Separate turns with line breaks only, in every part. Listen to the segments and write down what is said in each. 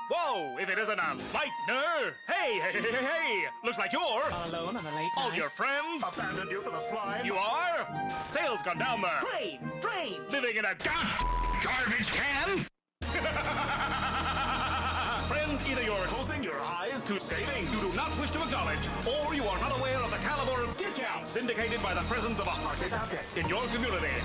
Whoa, if it isn't a lightener! Hey! Looks like you're
All alone on a late
all
night.
your friends.
Abandoned you for the slime.
You are? Sales gone down there.
Drain!
Living in a garbage can? Friend, either you're
Closing your eyes.
too saving, you do not wish to acknowledge, or you are not aware of the caliber of discounts indicated by the presence of a hearted object in your community.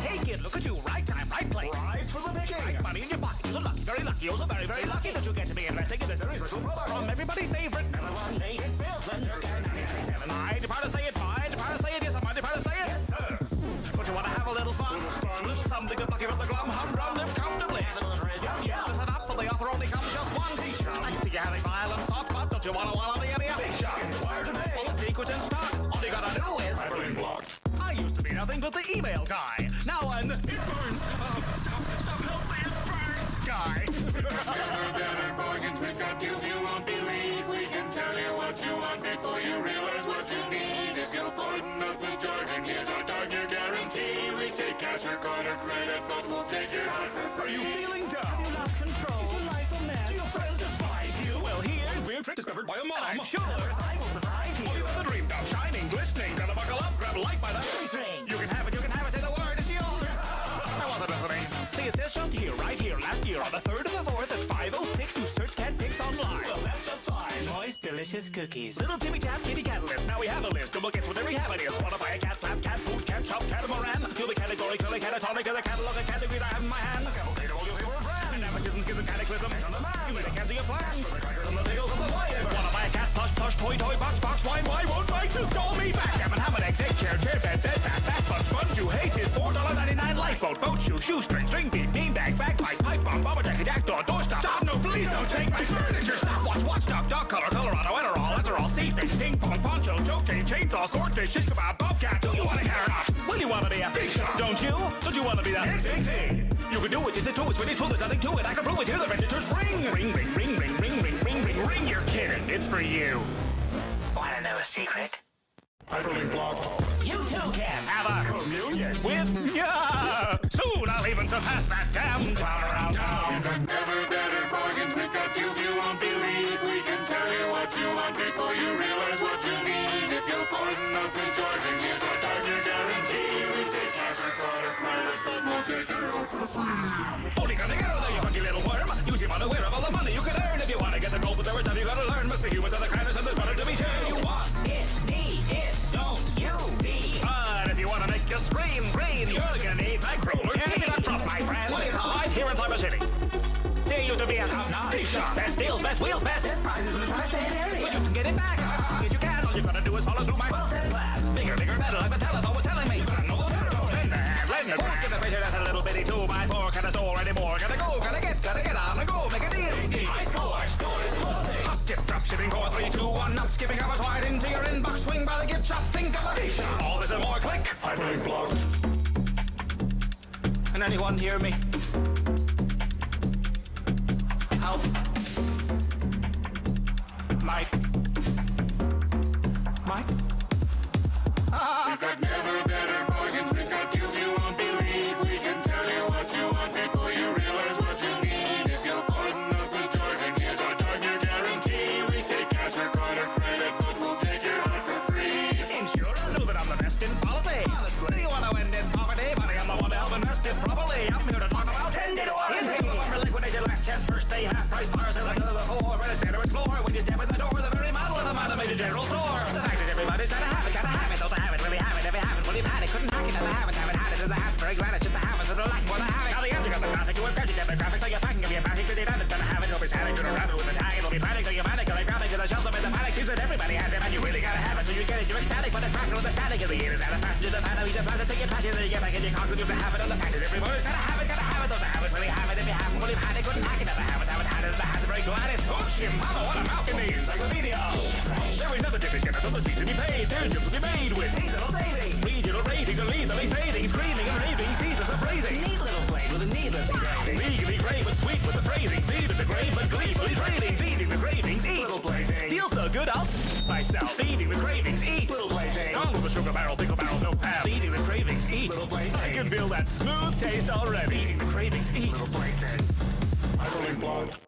Hey kid, look at you, right time, right place.
Rise for the picking.
Right money in your pocket, so lucky, very lucky, oh so very, very lucky that you get to be investing in this very special product from everybody's favorite number one late salesman, Durgan 937. I depart to say it, yes, I might depart to say it.
Yes, sir.
But you want to have a little fun, little something to lucky from the glum, humdrum, live comfortably.
Yeah.
Listen up, for the offer only comes just one t-shirt. I used to get having violent thoughts, but don't you wanna the idea?
Big shot. Inquire today.
All the secrets in stock, all you gotta do is
Hyperlink blocked.
I used to be nothing but the email guy. Now I'm it burns. Stop, help me, it burns. Guy.
Never better bargains, we've got deals you won't believe. We can tell you what you want before you realize what you need. If you'll pardon us the jargon, here's our darn near guarantee. We take cash or card or credit, but we'll take your heart for free.
Are you feeling down?
You lost control. Is your life a mess?
Do your friends despise you? Well, here's a weird trick discovered by a mom. I'm sure.
I will surprise
All
you.
you ever dreamed of, shining, glistening. Gotta buckle up, grab a light by the
String.
You can have it, say the word, it's yours. I wasn't listening. See, it's just here, right here, last year, on the 3rd of the 4th at 5:06, you search cat pics online. Well, that's just fine.
Moist, delicious cookies.
Little Timmy Tap, kitty cat list. Now we have a list. We'll guess what every habit is. Wanna buy a cat flap, cat food, cat shop, catamaran? You'll be categorically catatonic as a catalog of categories I have in my hand.
Cavalcade of all your favorite brands.
And nepotism, schism, cataclysm.
On the man.
You made a cancel your plans.
For the crackers and the pickles of the fire.
Wanna buy a cat, plush, toy, box, wine, won't buy, just call me back. Damn it, ham and eggs, egg chair, bed, bath, fast sponge you hate is $4.99 lifeboat, boat shoe, shoestring, string beat, beanbag, bagpipe, pipe bomb, bomber jacket, jackdaw, doorstop. Stop, no, please don't take my furniture. Stopwatch, watchdog, dog color, Colorado, Etherol, seed bait, ping pong, poncho, joke chain, chainsaw, swordfish, shish kebab, bobcat. Do you want a carrot ox? Will you wanna be a big shot? Don't you? Don't you wanna be the
Next big thing.
You can do it, is it true? It's really true, there's nothing to it. I can prove it, hear the registers ring. Ring, you're kidding. It's for you.
Wanna know a secret?
Hyperlink blocked.
You too can.
Have a
Communion.
with ya. Soon I'll even surpass that damn clown around town.
We've got never better bargains, we've got deals you won't believe. We can tell you what you want before you realize what you need. If you'll pardon us the jargon, here's our darn near guarantee. We take cash or card or credit, but we'll take your heart for free.
Only gonna get out there, you funky little worm. Use your unaware of all the money you can earn. If you wanna get the gold, but there is stuff you gotta learn. Must be humans are the kindness and there's better to be sure. You want
It, me, it, don't you, me.
but if you wanna make you scream green, you're gonna need that roller. Give me that drop, my friend. What is right here in Cyber City? See, used to be a top-notch shop. Best deals, best wheels, best
Prizes in the tri-state area.
But you can get it back. Yes, you can. All you gotta do is follow through my
Well-said plan.
bigger, better, like the telephone was telling me. You gotta know the turtles. Lend a grab. Get the picture, that's a little bitty 2x4. Can't store anymore. Gotta go, gotta get on the go. Make a deal.
High score. Store is closing.
Hot tip, drop shipping, 4, 3, 2, 1. Not skipping hours wide into your inbox. Swing by the gift shop. Think of the big shop. All this and more. Click.
Hyperlink blocked.
Can anyone hear me? Help. Mike.
We've got never better bargains, we've got deals you won't believe. We can tell you what you want before you realize what you need. If you'll pardon us the jargon, here's our darn near guarantee. We take cash or card or credit, but we'll take your heart for free.
Insurer knew that I'm the best in policy. Honestly, do you want to end in poverty? Money, I'm the one to help invest it properly. I'm here to talk about 10 to 1. It's the liquidated last chance, first day, half price, stars, and like another 4. Right, it's there to explore. When you step in the door, the very model of the man that made a general store. The fact is everybody's gotta have it, don't have it, really have it. If you haven't, well, you've had it, couldn't hack it, never haven't had it in the house. Very glad it's just the habits that are lacking what I have it. Now the answer got the traffic, you have got your demographics, so you're packing of your magic to the dad is gonna have it. Nobody's having to grab it with the tag, it'll be panic, so you panic, like grabbing to the shelves up in the panic. Seems that everybody has it, and you really gotta have it, so you get it, you're ecstatic, but the cracker with the static of the ear is out of fashion to the fan of each plastic, take your passion, then you get back in your car, you have it, and the fact is everybody's gotta have it, don't have it, really have it. If you haven't, well, you've had it, couldn't hack it, never haven't had it, never had it, very glad it's Ocean Mama, what a mouth in the encyclopedia. There ain't nothing different, get us on the seats to be paid, their jobs will be made with seasonal savings, regional ratings, and legally fading, screaming and raving, seasons of praising.
Neat little blade with a needless engraving.
Legally great but sweet with the phrasing, feed in the grave but gleefully trading, feeding the cravings, eat.
Little plaything.
Feel so good, I'll myself, feeding the cravings, eat.
Little plaything.
On with the sugar barrel, pickle barrel, milk pal, feeding the cravings, eat.
Little plaything.
I can feel that smooth taste already, feeding the cravings, eat.
Little plaything. Heavily blocked.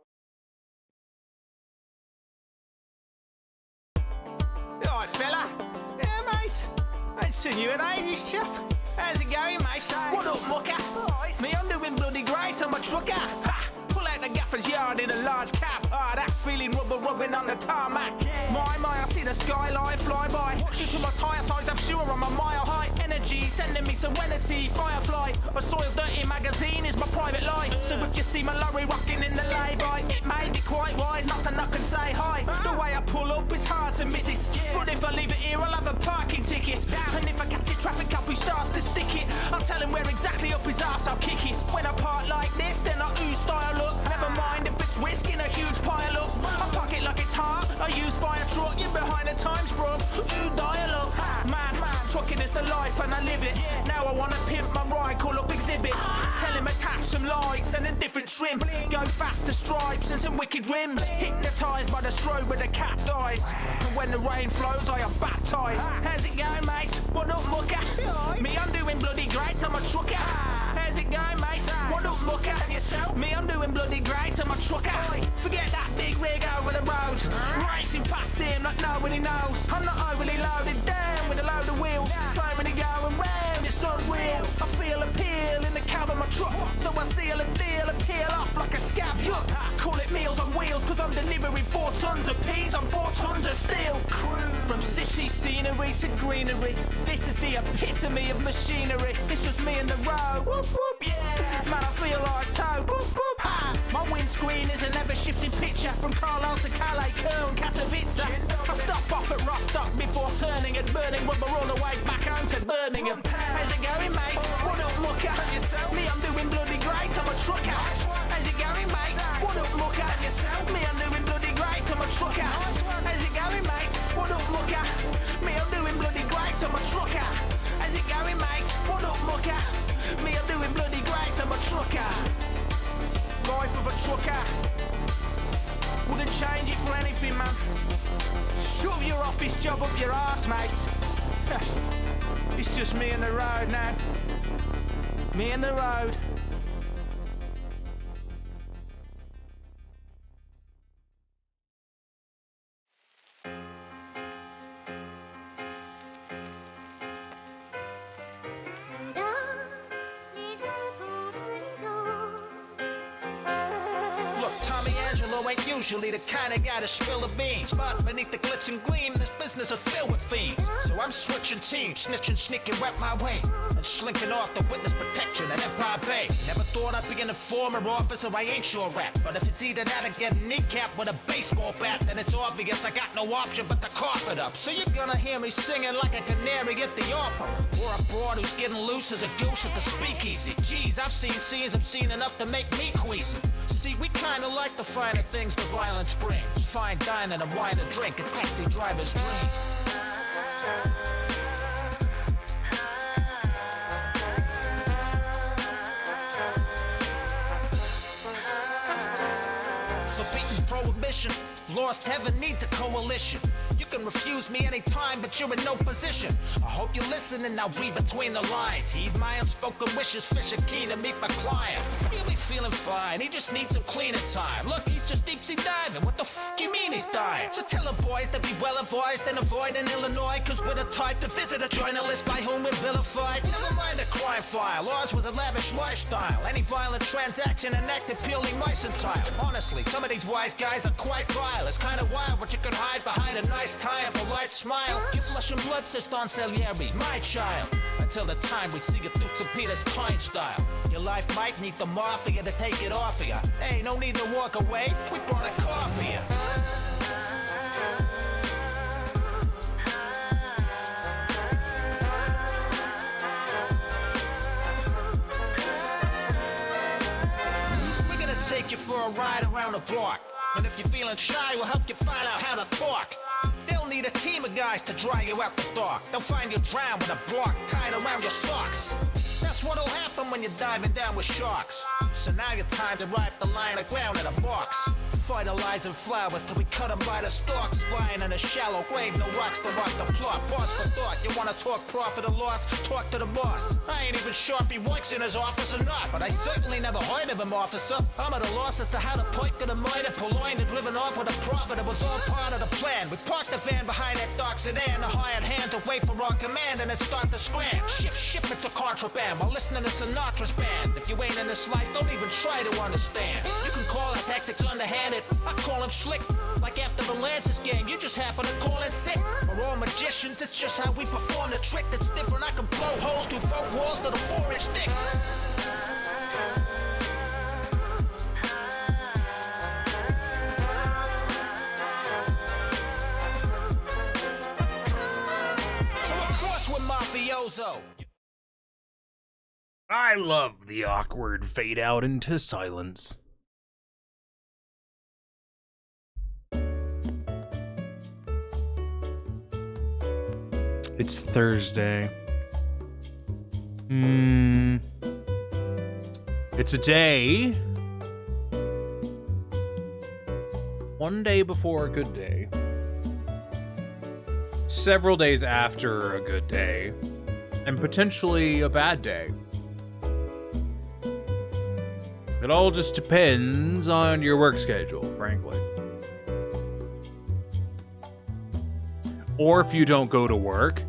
Alright, fella. Yeah, mate. Ain't seen you in ages, chap. How's it going, mate? What up, mucker? Me, I'm doing bloody great on my trucker. Ha! Pull out the gaffer's yard in a large cab. Ah, that feeling rubber rubbing on the tarmac. My, I see the skyline fly by. Due to my tyre size, I'm sure I'm a mile high. Energy sending me serenity. Firefly, a soiled dirty magazine is my private life. So if you see my lorry rocking in the lay-by, it may be quite wise not to knock and say hi. The way I pull up is hard to miss it. But if I leave it here, I'll have a parking ticket. And if I catch a traffic cop who starts to stick it, I'll tell him where exactly up his arse I'll kick it. When I park like this, then I ooze style up. Never mind if it's risk in a huge pile up. I park it like it's hard, I use fire truck. You're behind the times, bro. Ooh, dialogue. Man, trucking is the life and I live it. Now I wanna pimp my ride, call up exhibit. Tell him attach some lights and a different trim. Go faster stripes and some wicked rims. Hypnotised by the strobe with the cat's eyes. And when the rain flows, I am baptised. How's it going, mate? What up, mucker? Me, I'm doing bloody great, I'm a trucker. How's it going, mate? What up, mucker? Me, I'm doing bloody great, I'm a trucker. Forget that big rig over the road. Racing past him like nobody knows. I'm not overly loaded down with a load of wheels. Slowly going round, it's unreal. I feel appeal in the cab of my truck. So I seal a deal and peel off like a scab. Yuck. Call it meals on wheels, cause I'm delivering 4 tons of peas on 4 tons of steel. From city scenery to greenery, this is the epitome of machinery. It's just me and the road. Whoop, whoop, yeah. Man, I feel like Toad. Whoop, whoop, ha. My windscreen is an ever-shifting picture from Carlisle to Calais, Köln, Katowice. I stop off at Rostock before turning and burning rubber all the way back home to Birmingham. How's it going, mate? What up, mucker? Me, I'm doing bloody great, I'm a trucker. How's it going, mate? What up, mucker? Me, I'm doing bloody great, I'm a trucker. How's it going, mate? What up, mucker? Me, I'm doing bloody great, I'm a trucker. How's it going, mate? What up, mucker? Me, I'm doing bloody great, I'm a trucker. Life of a trucker. Wouldn't change it for anything, man. Shove your office job up your arse, mate. It's just me and the road now. Me and the road. Ain't usually the kind of guy to spill the beans, but beneath the glitz and gleam, this business is filled with fiends. So I'm switching teams, snitching, sneaking right my way, and slinking off the witness protection at Empire Bay. Never thought I'd be an informer officer, I ain't sure at. But if it's either that or get kneecapped with a baseball bat, then it's obvious I got no option but to cough it up. So you're gonna hear me singing like a canary at the opera, or a broad who's getting loose as a goose at the speakeasy. Geez, I've seen scenes, I've seen enough to make me queasy. See, we kinda like the finer things the violence brings. Fine dining, a wine, a drink, a taxi driver's dream. So beating prohibition, lost heaven needs a coalition. You can refuse me anytime, but you're in no position. I hope you listen and now read between the lines. Heed my unspoken wishes, fish are keen to meet my client. Really feeling fine, he just needs some cleaning time. Look, he's just deep sea diving, what the f*** you mean he's dying? So tell the boys to be well advised and avoid in Illinois, cause we're the type to visit a journalist by whom we're vilified. Never mind a crime file, ours was a lavish lifestyle. Any violent transaction and act appealing mercantile. Honestly, some of these wise guys are quite vile. It's kinda wild what you can hide behind a nice tie and polite smile. You flush and blood, says Don Salieri, my child. Until the time we see you through St. Peter's Pine style. Your life might need the mafia to take it off of ya. Hey, no need to walk away, we brought a car for ya. We're gonna take you for a ride around the block. And if you're feeling shy, we'll help you find out how to talk. They'll need a team of guys to dry you out the dark. They'll find you drowned with a block tied around your socks. That's what'll happen from when you're diving down with sharks. So now your time to ride the line of ground in a box. Fertilizing flowers till we cut them by the stalks. Lying in a shallow grave, no rocks to rock the plot. Pause for thought, you wanna talk profit or loss? Talk to the boss. I ain't even sure if he works in his office or not, but I certainly never heard of him, officer. I'm at a loss as to how the point could have murdered, purloined and driven off with a profit. It was all part of the plan. We parked the van behind that dark sedan, the hired hand to wait for our command, and then start to scram. Shift shipment to contraband while listening to Sinatra's band. If you ain't in this life, don't even try to understand. You can call our tactics underhanded, I call them slick. Like after the Lance's game, you just happen to call it sick. We're all magicians, it's just how we perform the trick that's different. I can blow holes through 4 walls to the 4-inch stick. So of course we're mafioso.
I love the awkward fade out into silence. It's Thursday. It's a day. One day before a good day. Several days after a good day. And potentially a bad day. It all just depends on your work schedule, frankly. Or if you don't go to work,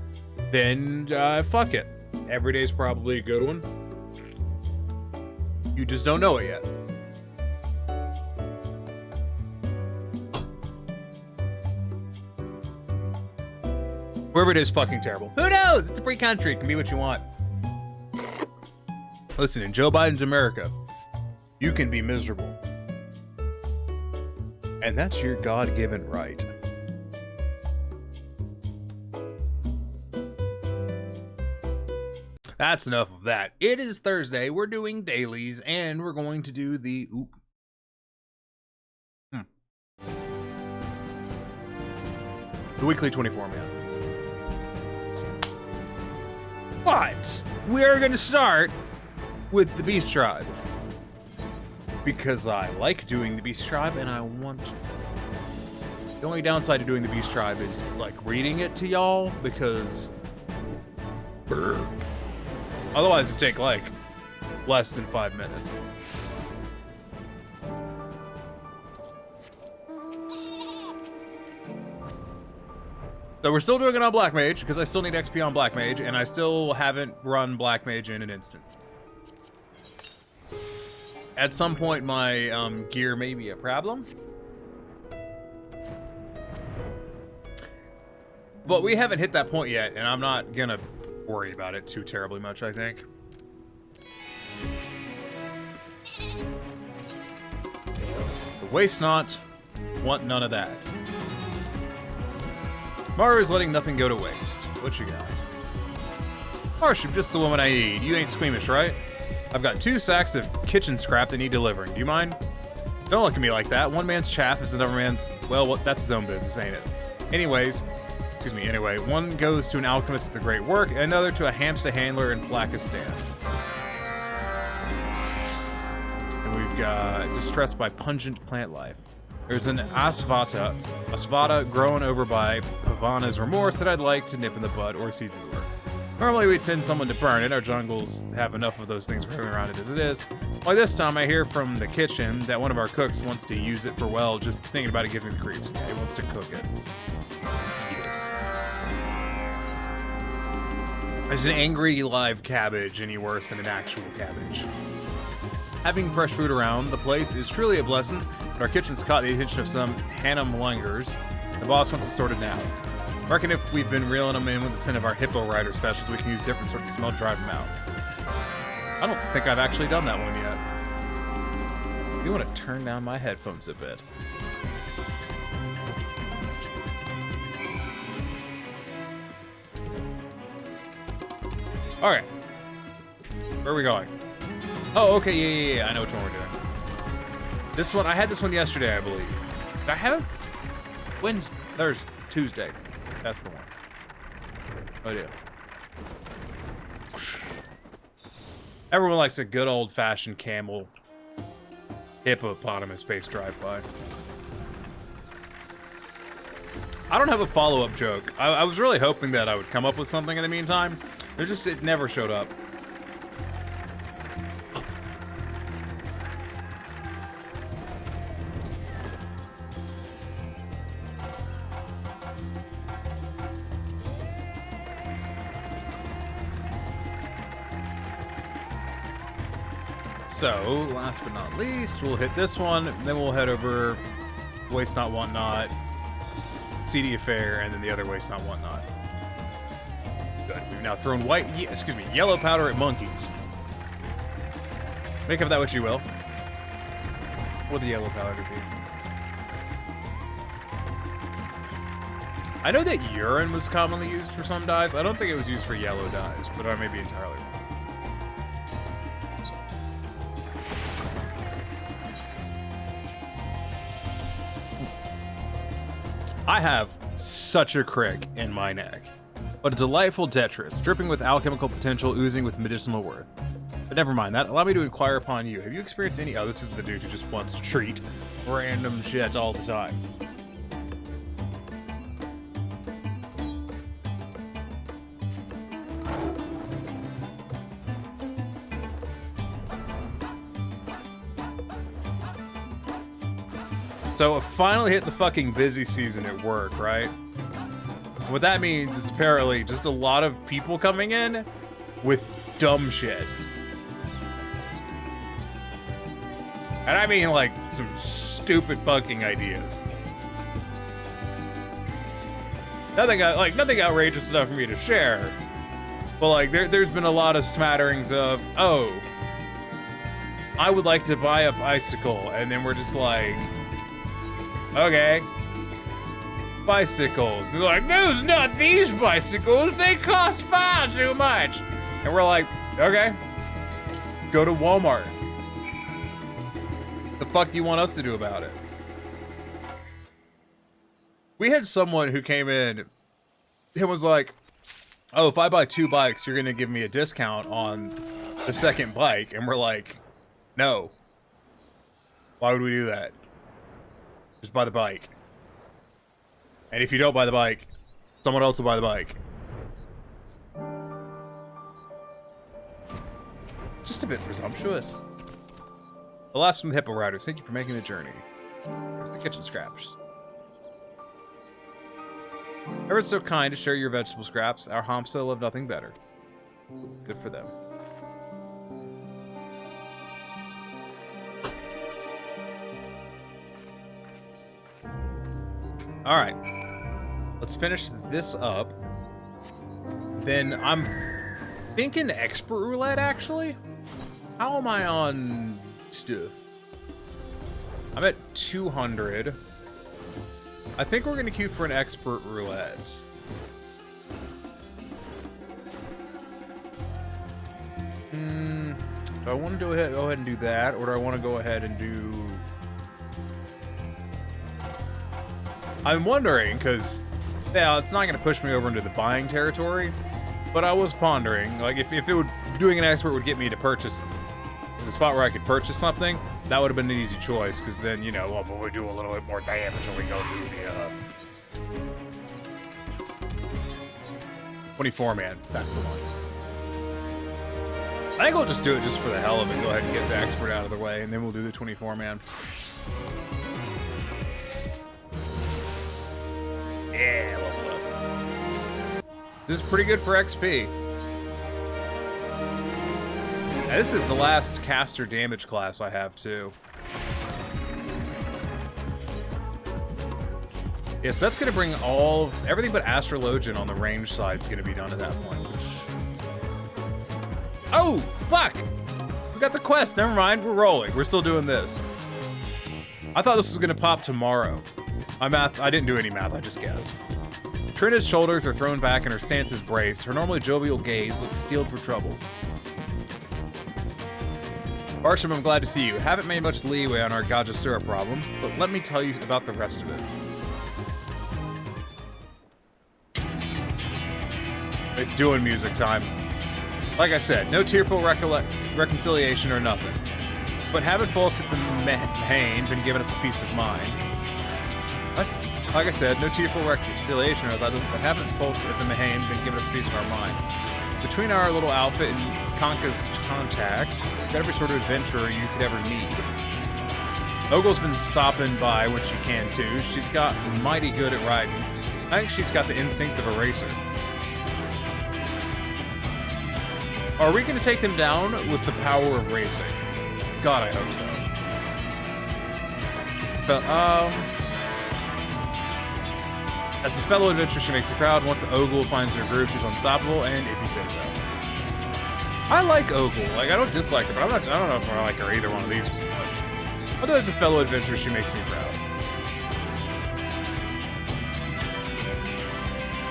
then fuck it. Every day's probably a good one. You just don't know it yet. Wherever it is, fucking terrible. Who knows? It's a free country. It can be what you want. Listen, in Joe Biden's America, you can be miserable. And that's your God-given right. That's enough of that. It is Thursday. We're doing dailies, and we're going to do the... The weekly 24 man. But we're going to start with the Beast Tribe. Because I like doing the Beast Tribe, and I want to. The only downside to doing the Beast Tribe is, like, reading it to y'all, because... Otherwise, it'd take, like, less than 5 minutes. So we're still doing it on Black Mage, because I still need XP on Black Mage, and I still haven't run Black Mage in an instant. At some point, my gear may be a problem. But we haven't hit that point yet, and I'm not gonna worry about it too terribly much, I think. Waste not, want none of that. Mara is letting nothing go to waste. What you got? Marsh, you're just the woman I need. You ain't squeamish, right? I've got 2 sacks of kitchen scrap that need delivering. Do you mind? Don't look at me like that. One man's chaff is another man's... Well, that's his own business, ain't it? Anyway, one goes to an alchemist at the Great Work, and another to a hamster handler in Plakistan. And we've got distressed by pungent plant life. There's an asvata grown over by Pavana's remorse that I'd like to nip in the bud, or seeds of the work. Normally we'd send someone to burn it. Our jungles have enough of those things running around it as it is. Well, this time I hear from the kitchen that one of our cooks wants to use it for, well, just thinking about it giving me the creeps. Yeah, he wants to cook it. Eat it. There's an angry live cabbage any worse than an actual cabbage. Having fresh food around the place is truly a blessing, but our kitchen's caught the attention of some Hannum lungers. The boss wants to sort it out. I reckon if we've been reeling them in with the scent of our Hippo Rider specials, we can use different sorts of smell to drive them out. I don't think I've actually done that one yet. You want to turn down my headphones a bit. Okay. Where are we going? Oh, okay, yeah. I know which one we're doing. This one, I had this one yesterday, I believe. Did I have it? Wednesday, Thursday, Tuesday. That's the one. Oh, yeah. Everyone likes a good old-fashioned camel hippopotamus-based drive-by. I don't have a follow-up joke. I was really hoping that I would come up with something in the meantime. It never showed up. So, last but not least, we'll hit this one, then we'll head over Waste Not, Want Not, CD Affair, and then the other Waste Not, Want Not. Good. We've now thrown yellow powder at monkeys. Make of that what you will. What the yellow powder be? I know that urine was commonly used for some dyes. I don't think it was used for yellow dyes, but I may be entirely wrong. I have such a crick in my neck, but a delightful detritus, dripping with alchemical potential, oozing with medicinal worth. But never mind that. Allow me to inquire upon you. Have you experienced any? Oh, this is the dude who just wants to treat random shit all the time. So I finally hit the fucking busy season at work, right? What that means is apparently just a lot of people coming in with dumb shit. And I mean like some stupid fucking ideas. Nothing outrageous enough for me to share. But like there's been a lot of smatterings of, oh, I would like to buy a bicycle, and then we're just like, okay, bicycles. And they're like, those not these bicycles, they cost far too much. And we're like, okay, go to Walmart. The fuck do you want us to do about it? We had someone who came in and was like, oh, if I buy 2 bikes, you're gonna give me a discount on the second bike. And we're like, no. Why would we do that? Just buy the bike. And if you don't buy the bike, someone else will buy the bike. Just a bit presumptuous. The last from the Hippo Riders, thank you for making the journey. There's the kitchen scraps. Ever so kind to share your vegetable scraps. Our Homsa love nothing better. Good for them. Alright. Let's finish this up. Then I'm thinking expert roulette, actually. How am I on stuff? I'm at 200. I think we're gonna queue for an expert roulette. Do I want to go ahead and do that, or do I want to go ahead and do? I'm wondering, because yeah, it's not gonna push me over into the buying territory, but I was pondering, like, if it would doing an expert would get me to purchase the spot where I could purchase something, that would have been an easy choice, because then, you know, well, we do a little bit more damage when we go through the 24-man. That's the one. I think we'll just do it just for the hell of it. Go ahead and get the expert out of the way, and then we'll do the 24-man. Yeah, level up. This is pretty good for XP. Now, this is the last caster damage class I have, too. Yeah, so that's going to bring everything but Astrologian on the range side is going to be done at that point, which... Oh, fuck! We got the quest. Never mind. We're rolling. We're still doing this. I thought this was going to pop tomorrow. I didn't do any math. I just guessed. Trina's shoulders are thrown back and her stance is braced. Her normally jovial gaze looks steeled for trouble. Barsham, I'm glad to see you. Haven't made much leeway on our Gaja syrup problem, but let me tell you about the rest of it. It's doing music time. Like I said, no tearful reconciliation or nothing. But haven't folks at the Mahane been giving us a peace of mind? What? Like I said, no tearful reconciliation or nothing, but haven't folks at the Mahane been giving us a piece of our mind? Between our little outfit and Kanka's contacts, we've got every sort of adventurer you could ever need. Ogle's been stopping by when she can too. She's got mighty good at riding. I think she's got the instincts of a racer. Are we going to take them down with the power of racing? God, I hope so. As a fellow adventurer, she makes me proud. Once Ogle finds her groove, she's unstoppable, and if you say so. I like Ogle. Like, I don't dislike her, but I don't know if I like her either one of these too much. Although as a fellow adventurer, she makes me proud.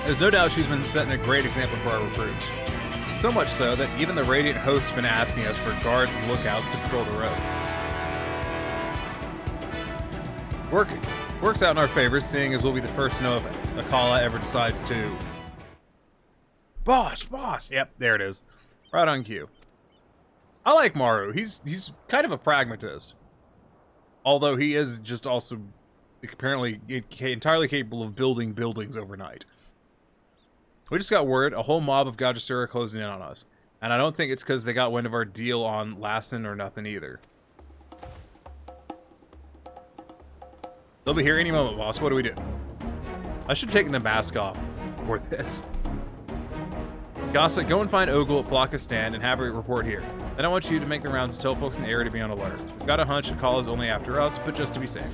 There's no doubt she's been setting a great example for our recruits. So much so that even the Radiant host's been asking us for guards and lookouts to patrol the roads. Works out in our favor, seeing as we'll be the first to know if Akala ever decides to... Boss! Yep, there it is. Right on cue. I like Maru. He's kind of a pragmatist. Although he is just also apparently entirely capable of building buildings overnight. We just got word a whole mob of Gajasura closing in on us. And I don't think it's because they got wind of our deal on Lassen or nothing either. They'll be here any moment, boss. What do we do? I should have taken the mask off for this. Gossip, go and find Ogle at Blockistan and have her report here. Then I want you to make the rounds to tell folks in the area to be on alert. We've got a hunch Akala is only after us, but just to be safe.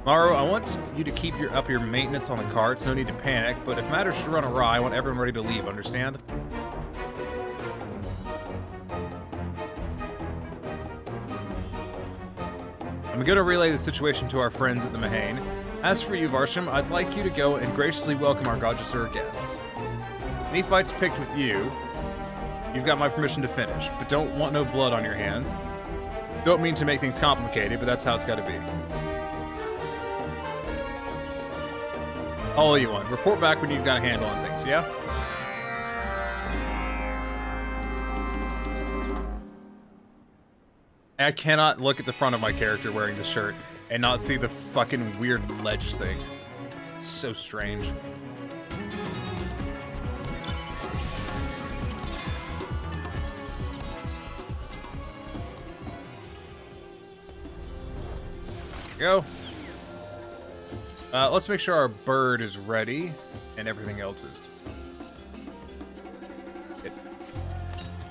Maru, I want you to keep up your maintenance on the carts. No need to panic, but if matters should run awry, I want everyone ready to leave, understand? I'm going to relay the situation to our friends at the Mahane. As for you, Varsham, I'd like you to go and graciously welcome our Gajasura guests. Any fights picked with you, you've got my permission to finish, but don't want no blood on your hands. Don't mean to make things complicated, but that's how it's got to be. All you want. Report back when you've got a handle on things, yeah? I cannot look at the front of my character wearing the shirt and not see the fucking weird ledge thing. It's so strange. Go. Let's make sure our bird is ready and everything else is.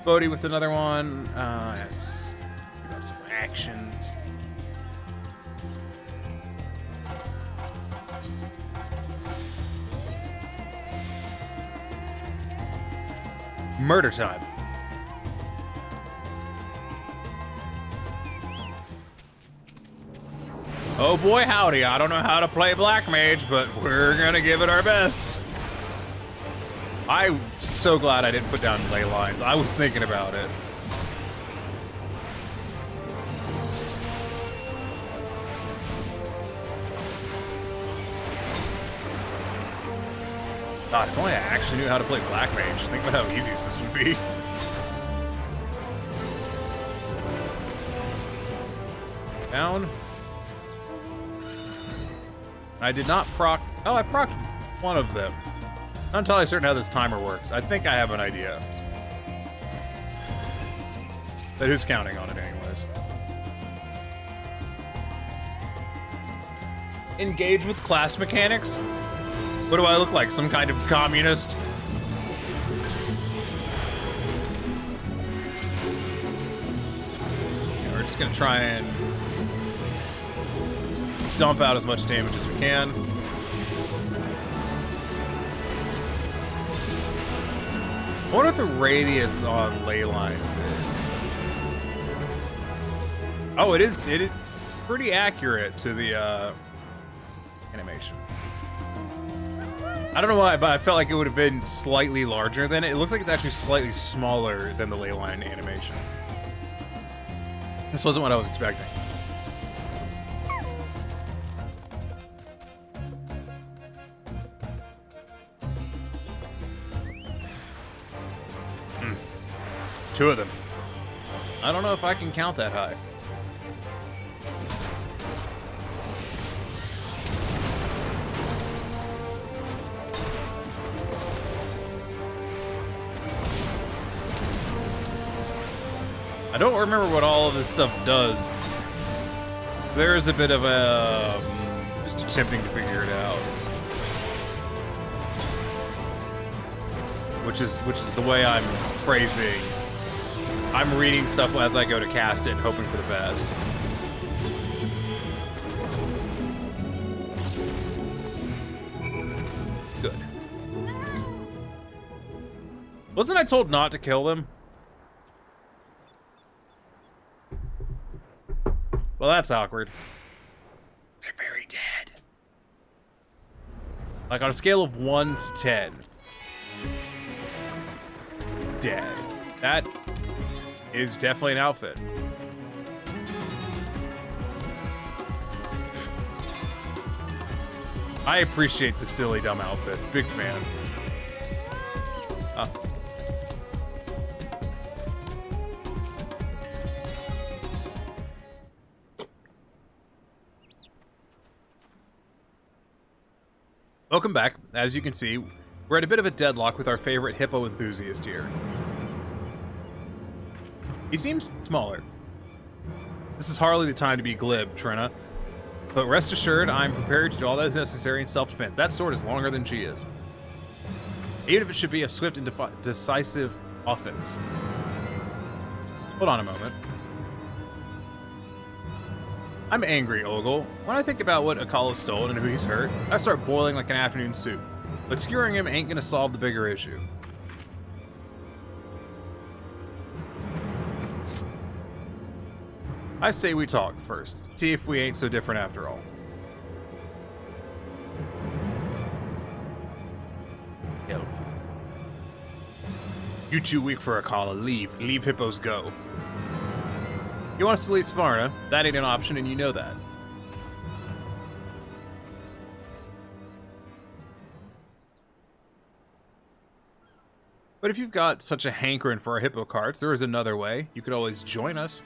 Bodhi with another one. Yes. We got some actions. Murder time. Oh boy, howdy. I don't know how to play Black Mage, but we're gonna give it our best. I'm so glad I didn't put down ley lines. I was thinking about it. God, if only I actually knew how to play Black Mage. Think about how easy this would be. Down. I did not proc... Oh, I procced one of them. Not entirely certain how this timer works. I think I have an idea. But who's counting on it anyways? Engage with class mechanics? What do I look like? Some kind of communist? Yeah, we're just gonna try and dump out as much damage as we can. I wonder what the radius on ley lines is. Oh, it is pretty accurate to the animation. I don't know why, but I felt like it would have been slightly larger than it. It looks like it's actually slightly smaller than the ley line animation. This wasn't what I was expecting. 2 of them. I don't know if I can count that high. I don't remember what all of this stuff does. There is a bit of a just attempting to figure it out, which is the way I'm phrasing. I'm reading stuff as I go to cast it, hoping for the best. Good. Wasn't I told not to kill them? Well, that's awkward. They're very dead. Like on a scale of 1 to 10. Dead. That is definitely an outfit. I appreciate the silly, dumb outfits. Big fan. Oh. Welcome back. As you can see, we're at a bit of a deadlock with our favorite hippo enthusiast here. He seems smaller. This is hardly the time to be glib, Trina. But rest assured, I'm prepared to do all that is necessary in self-defense. That sword is longer than she is. Even if it should be a swift and decisive offense. Hold on a moment. I'm angry, Ogle. When I think about what Akala stole and who he's hurt, I start boiling like an afternoon soup. But skewering him ain't gonna solve the bigger issue. I say we talk first. See if we ain't so different after all. Elf. You too weak for Akala. Leave. Leave hippos go. You want us to leave Svarna? That ain't an option, and you know that. But if you've got such a hankering for our hippo carts, there is another way. You could always join us.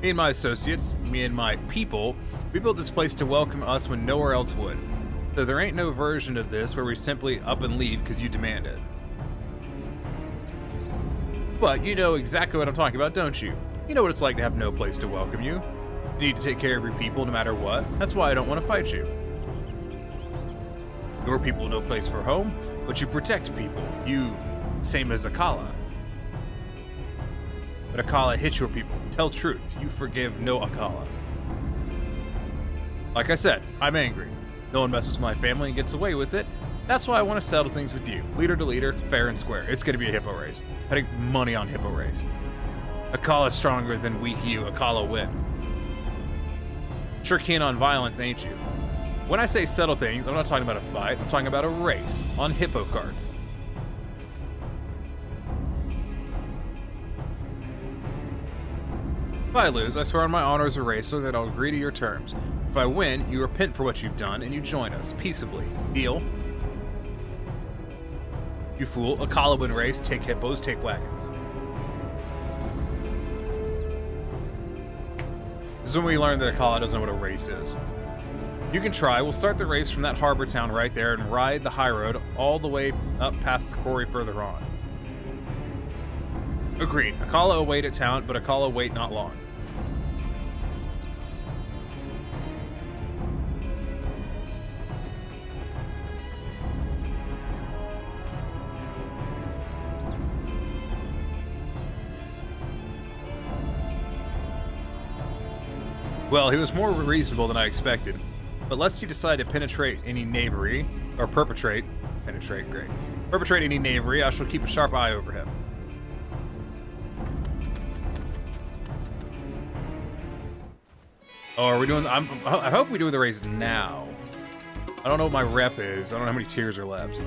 Me and my associates, me and my people, we built this place to welcome us when nowhere else would. So there ain't no version of this where we simply up and leave because you demand it. But you know exactly what I'm talking about, don't you? You know what it's like to have no place to welcome you. You need to take care of your people no matter what. That's why I don't want to fight you. Your people no place for home, but you protect people. You, same as Akala. But Akala hits your people. Tell truth. You forgive no Akala. Like I said, I'm angry. No one messes with my family and gets away with it. That's why I want to settle things with you. Leader to leader, fair and square. It's going to be a hippo race. Putting money on hippo race. Akala's stronger than weak you. Akala win. Sure keen on violence, ain't you? When I say settle things, I'm not talking about a fight. I'm talking about a race on hippo carts. If I lose, I swear on my honor as a racer that I'll agree to your terms. If I win, you repent for what you've done and you join us peaceably. Deal? You fool. Akala win race. Take hippos, take wagons. This is when we learn that Akala doesn't know what a race is. You can try. We'll start the race from that harbor town right there and ride the high road all the way up past the quarry further on. Agreed. Akala await at town, but Akala wait not long. Well, he was more reasonable than I expected. But lest he decide to perpetrate any knavery, I shall keep a sharp eye over him. Oh, are we doing... I hope we do the race now. I don't know what my rep is. I don't know how many tiers are left.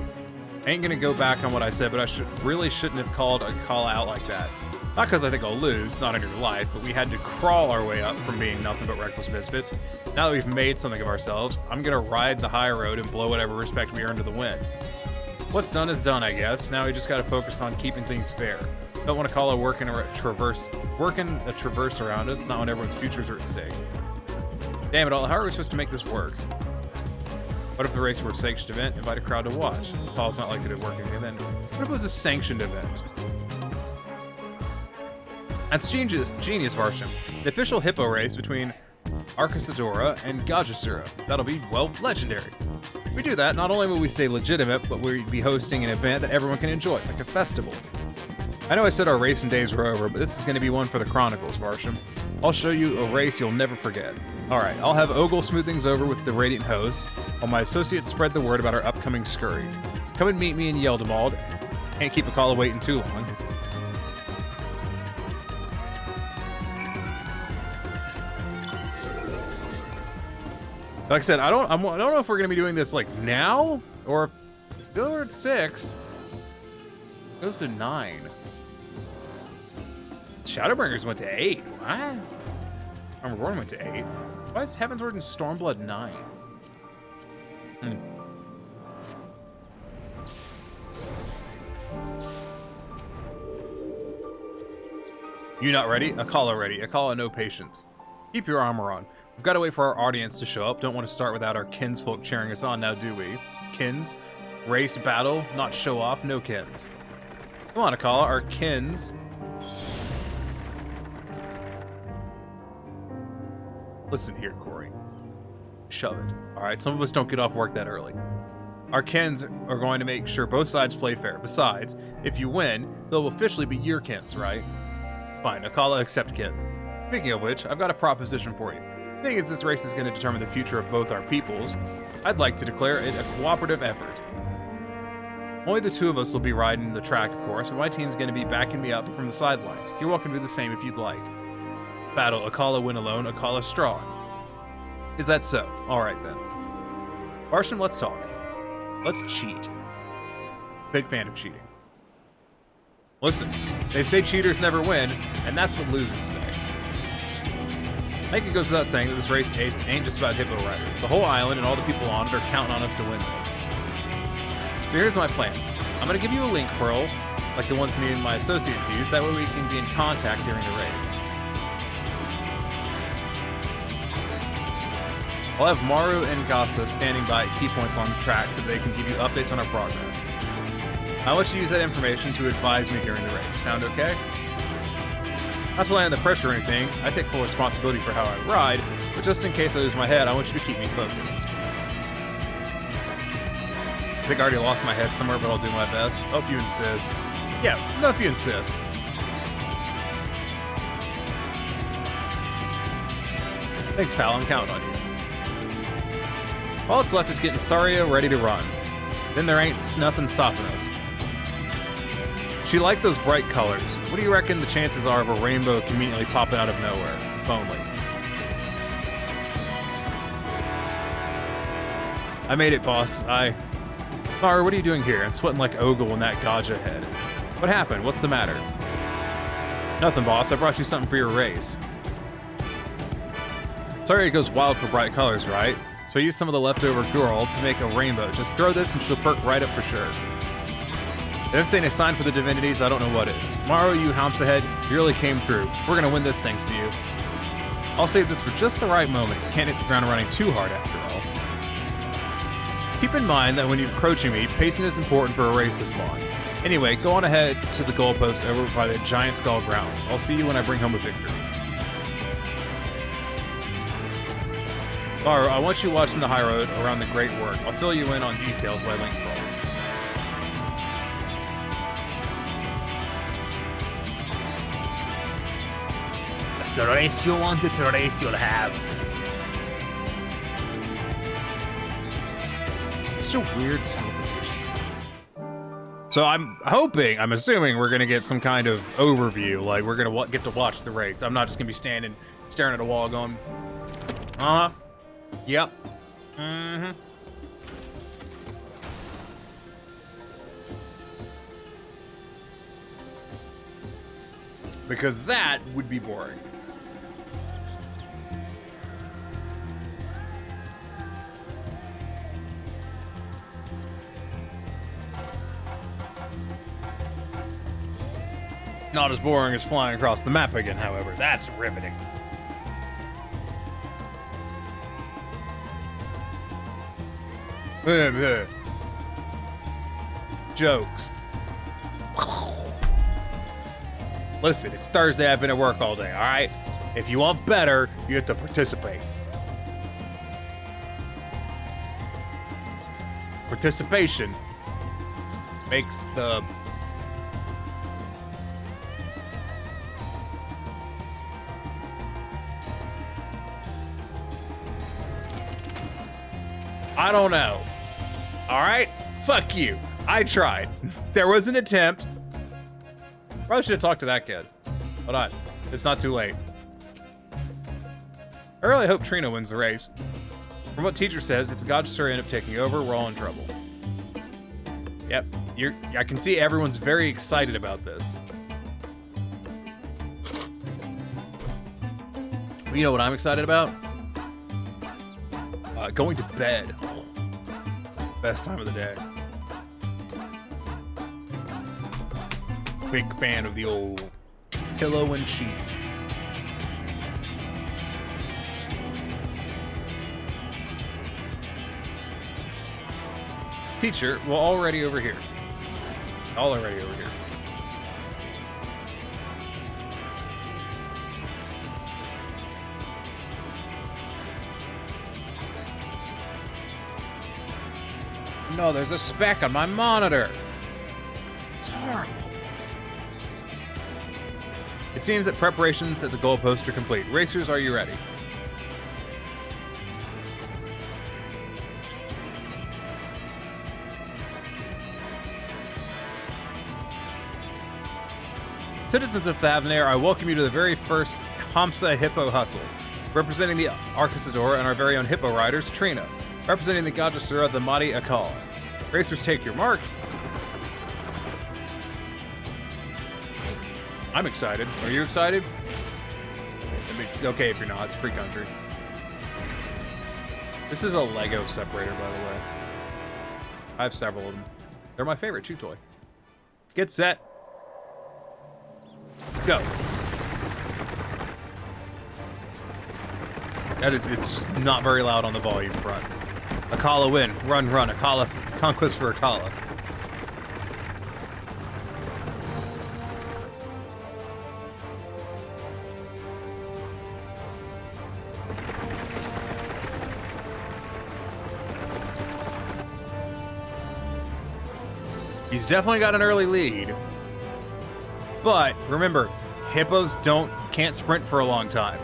I ain't gonna go back on what I said, but I shouldn't have called a call out like that. Not because I think I'll lose, not in your life, but we had to crawl our way up from being nothing but reckless misfits. Now that we've made something of ourselves, I'm gonna ride the high road and blow whatever respect we earn to the wind. What's done is done, I guess. Now we just gotta focus on keeping things fair. Don't want to call a working a traverse around us, not when everyone's futures are at stake. Damn it all, how are we supposed to make this work? What if the race were a sanctioned event? Invite a crowd to watch. Paul's not likely to work in the event. What if it was a sanctioned event? That's genius, Varsham. The official hippo race between Arcasadora and Gajasura. That'll be, well, legendary. If we do that, not only will we stay legitimate, but we'll be hosting an event that everyone can enjoy, like a festival. I know I said our racing days were over, but this is going to be one for the Chronicles, Varsham. I'll show you a race you'll never forget. Alright, I'll have Ogle smooth things over with the Radiant host, while my associates spread the word about our upcoming scurry. Come and meet me in Yeldamald. Can't keep a caller waiting too long. Like I said, I don't know if we're gonna be doing this like now or if we're at 6. It goes to 9. Shadowbringers went to 8. What? Armorborn went to 8. Why is Heavensward and Stormblood 9? You not ready? Akala ready. Akala no patience. Keep your armor on. We've got to wait for our audience to show up. Don't want to start without our kinsfolk cheering us on now, do we? Kins? Race, battle, not show off, no kins. Come on, Akala, our kins. Listen here, Corey. Shove it. Alright, some of us don't get off work that early. Our kins are going to make sure both sides play fair. Besides, if you win, they'll officially be your kins, right? Fine, Akala accept kins. Speaking of which, I've got a proposition for you. The thing is, this race is going to determine the future of both our peoples. I'd like to declare it a cooperative effort. Only the two of us will be riding the track, of course, but my team's going to be backing me up from the sidelines. You're welcome to do the same if you'd like. Battle, Akala win alone, Akala strong. Is that so? Alright then. Varsham, let's talk. Let's cheat. Big fan of cheating. Listen, they say cheaters never win, and that's what losers say. I think it goes without saying that this race ain't just about hippo riders. The whole island and all the people on it are counting on us to win this. So here's my plan. I'm going to give you a link pearl, like the ones me and my associates use, that way we can be in contact during the race. I'll have Maru and Gasa standing by at key points on the track so they can give you updates on our progress. I want you to use that information to advise me during the race. Sound okay? Not to lay on the pressure or anything, I take full responsibility for how I ride, but just in case I lose my head, I want you to keep me focused. I think I already lost my head somewhere, but I'll do my best. Oh, if you insist. Yeah, no, if you insist. Thanks, pal, I'm counting on you. All that's left is getting Saria ready to run. Then there ain't nothing stopping us. She likes those bright colors. What do you reckon the chances are of a rainbow conveniently popping out of nowhere? If only. I made it, boss. Maru, what are you doing here? I'm sweating like Ogle in that Gaja head. What happened? What's the matter? Nothing, boss. I brought you something for your race. Saria goes wild for bright colors, right? So I used some of the leftover girl to make a rainbow. Just throw this and she'll perk right up for sure. If this ain't a sign for the divinities, I don't know what is. Maru, you Hamsa head, you really came through. We're gonna win this thanks to you. I'll save this for just the right moment. Can't hit the ground running too hard after all. Keep in mind that when you're approaching me, pacing is important for a race this long. Anyway, go on ahead to the goalpost over by the Giant Skull grounds. I'll see you when I bring home a victory. Maru, I want you watching the high road around the great work. I'll fill you in on details by link crawl.
It's a race you want, it's a race you'll have.
It's such a weird teleportation. So I'm assuming we're gonna get some kind of overview, like we're gonna get to watch the race. I'm not just gonna be standing, staring at a wall going, uh-huh, yep, mm-hmm. Because that would be boring. Not as boring as flying across the map again, however. That's riveting. Jokes. Listen, it's Thursday. I've been at work all day, alright? If you want better, you have to participate. Participation makes the... I don't know. Alright? Fuck you. I tried. There was an attempt. Probably should have talked to that kid. Hold on. It's not too late. I really hope Trina wins the race. From what teacher says, it's God's story end up taking over. We're all in trouble. Yep. I can see everyone's very excited about this. You know what I'm excited about? Going to bed. Best time of the day. Big fan of the old pillow and sheets. Teacher, well, already over here. Already over here. No, there's a speck on my monitor. It's horrible. It seems that preparations at the goalpost are complete. Racers, are you ready? Citizens of Thavnair, I welcome you to the very first Hamsa Hippo Hustle. Representing the Arcasador and our very own Hippo riders, Trina. Representing the Gajasura, the Mahdi Akal. Racers, take your mark. I'm excited. Are you excited? It's okay if you're not. It's free country. This is a Lego separator, by the way. I have several of them. They're my favorite chew toy. Get set. Go. It's not very loud on the volume front. Akala win. Run, run. Akala. Conquest for Akala. He's definitely got an early lead. But remember, hippos can't sprint for a long time.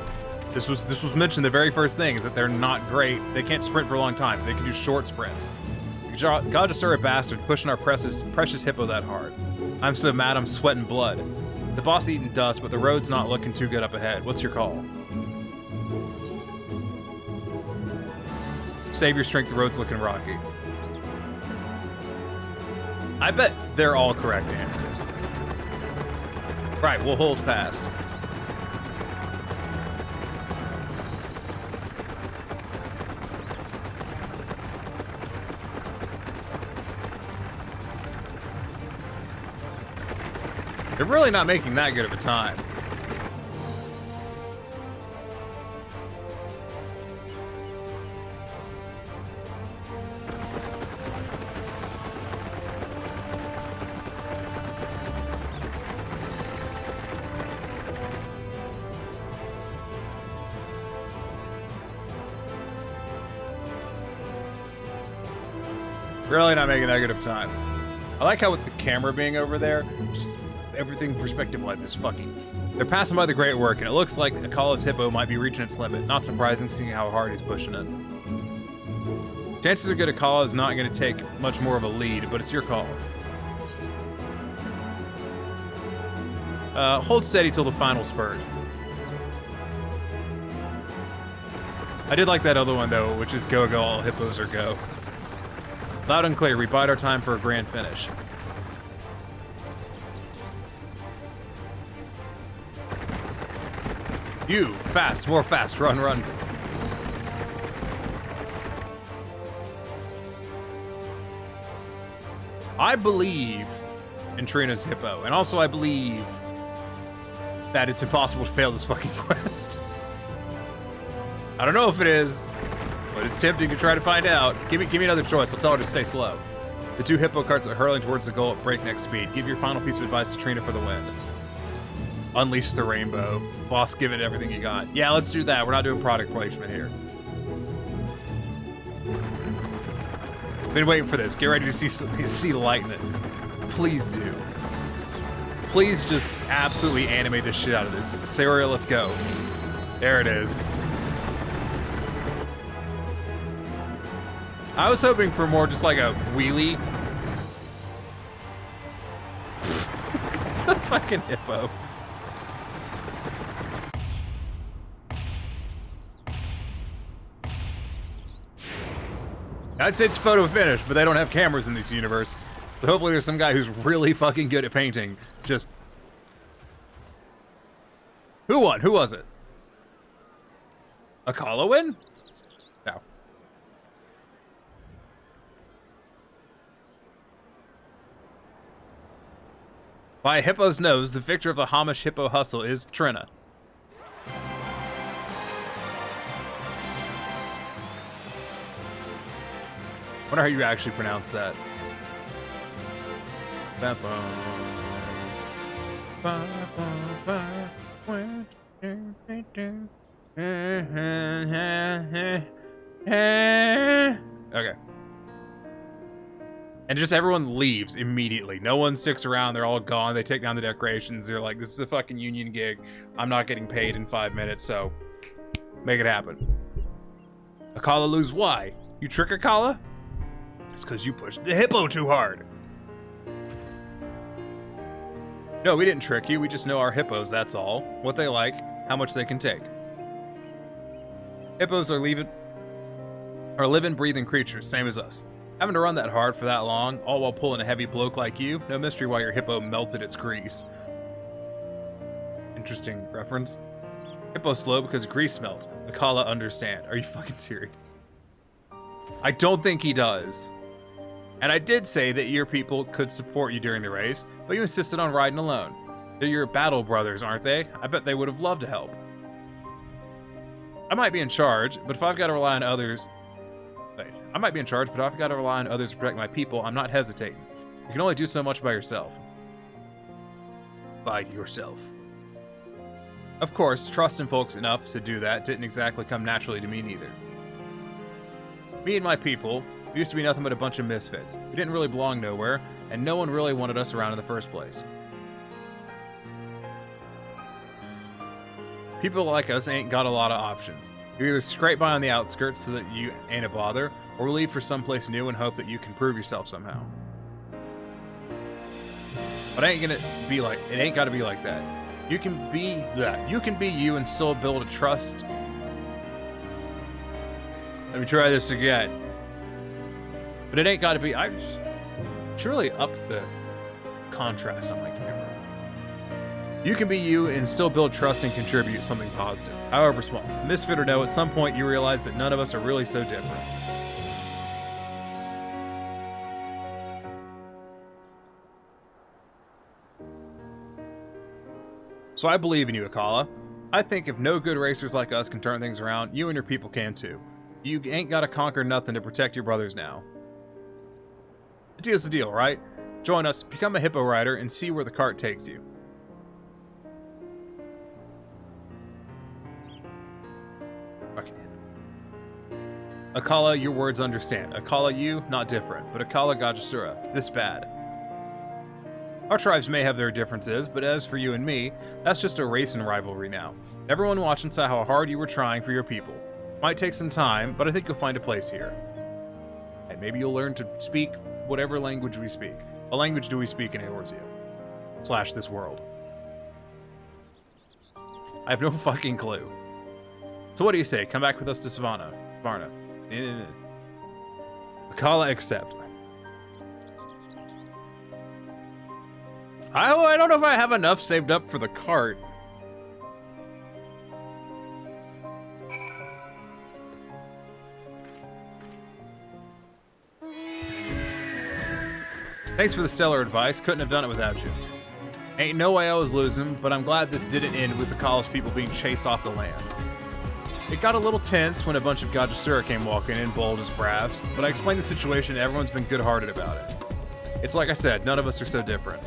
This was mentioned the very first thing, is that they're not great. They can't sprint for long times. They can do short sprints. Gajasura bastard pushing our precious hippo that hard. I'm so mad I'm sweating blood. The boss eating dust, but the road's not looking too good up ahead. What's your call? Save your strength, the road's looking rocky. I bet they're all correct answers. Right, we'll hold fast. They're really not making that good of a time. Really not making that good of a time. I like how with the camera being over there, just everything perspective-wise is fucking. They're passing by the great work, and it looks like Akala's hippo might be reaching its limit. Not surprising, seeing how hard he's pushing it. Chances are good Akala is not going to take much more of a lead, but it's your call. Hold steady till the final spurt. I did like that other one, though, which is go, go, all hippos or go. Loud and clear, we bide our time for a grand finish. You, fast, more fast, run, run. I believe in Trina's hippo, and also I believe that it's impossible to fail this fucking quest. I don't know if it is, but it's tempting to try to find out. Give me another choice. I'll tell her to stay slow. The two hippo carts are hurling towards the goal at breakneck speed. Give your final piece of advice to Trina for the win. Unleash the rainbow. Boss, give it everything you got. Yeah, let's do that. We're not doing product placement here. Been waiting for this. Get ready to see lightning. Please do. Please just absolutely animate the shit out of this. Sarah, let's go. There it is. I was hoping for more just like a wheelie. The fucking hippo. I'd say it's photo finish, but they don't have cameras in this universe. So hopefully there's some guy who's really fucking good at painting. Just... Who won? Who was it? Akala win? No. By a hippo's nose, the victor of the Hamish Hippo Hustle is Trina. Wonder how you actually pronounce that. Okay. And just everyone leaves immediately. No one sticks around. They're all gone. They take down the decorations. They're like, this is a fucking union gig. I'm not getting paid in 5 minutes, so make it happen. Akala lose why? You trick Akala? It's because you pushed the hippo too hard. No, we didn't trick you. We just know our hippos, that's all. What they like, how much they can take. Hippos are living, breathing creatures, same as us. Having to run that hard for that long, all while pulling a heavy bloke like you, no mystery why your hippo melted its grease. Interesting reference. Hippo slow because grease melts. Akala understand. Are you fucking serious? I don't think he does. And I did say that your people could support you during the race, but you insisted on riding alone. They're your battle brothers, aren't they? I bet they would have loved to help. I might be in charge, but if I've got to rely on others... Wait, I might be in charge, but if I've got to rely on others to protect my people, I'm not hesitating. You can only do so much by yourself. By yourself. Of course, trusting folks enough to do that didn't exactly come naturally to me neither. Me and my people... We used to be nothing but a bunch of misfits. We didn't really belong nowhere, and no one really wanted us around in the first place. People like us ain't got a lot of options. You either scrape by on the outskirts so that you ain't a bother, or leave for someplace new and hope that you can prove yourself somehow. But it ain't gotta be like that. You can be that. You can be you and still build a trust. Let me try this again. But it ain't got to be. I truly up the contrast on my camera. You can be you and still build trust and contribute something positive, however small. Misfit or no, at some point you realize that none of us are really so different. So I believe in you, Akala. I think if no good racers like us can turn things around, you and your people can too. You ain't got to conquer nothing to protect your brothers now. The deal's the deal, right? Join us, become a hippo rider, and see where the cart takes you. Fucking hippo. Akala, your words understand. Akala, you, not different. But Akala Gajasura, this bad. Our tribes may have their differences, but as for you and me, that's just a racing rivalry now. Everyone watching saw how hard you were trying for your people. Might take some time, but I think you'll find a place here. And maybe you'll learn to speak whatever language we speak. What language do we speak in Eorzea? / this world. I have no fucking clue. So what do you say? Come back with us to Varna. Akala accept. I don't know if I have enough saved up for the cart. Thanks for the stellar advice. Couldn't have done it without you. Ain't no way I was losing, but I'm glad this didn't end with the college people being chased off the land. It got a little tense when a bunch of Gajasura came walking in, bold as brass, but I explained the situation and everyone's been good-hearted about it. It's like I said, none of us are so different.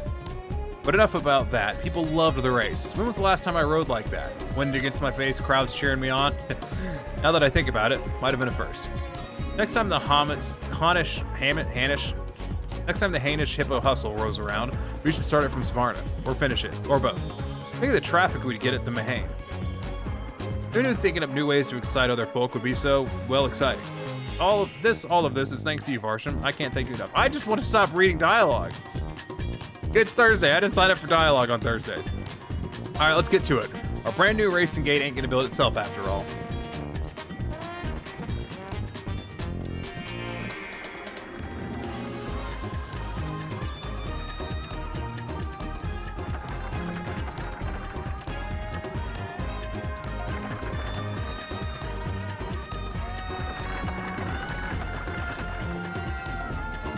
But enough about that. People loved the race. When was the last time I rode like that? Wind against my face, crowds cheering me on? Now that I think about it, might have been a first. Next time the Next time the Hainish Hippo Hustle rolls around, we should start it from Svarna, or finish it, or both. Think of the traffic we'd get at the Mahane. Who knew thinking up new ways to excite other folk would be so, well, exciting? All of this is thanks to you, Varsham. I can't thank you enough. I just want to stop reading dialogue. It's Thursday. I didn't sign up for dialogue on Thursdays. All right, let's get to it. Our brand new racing gate ain't gonna build itself after all.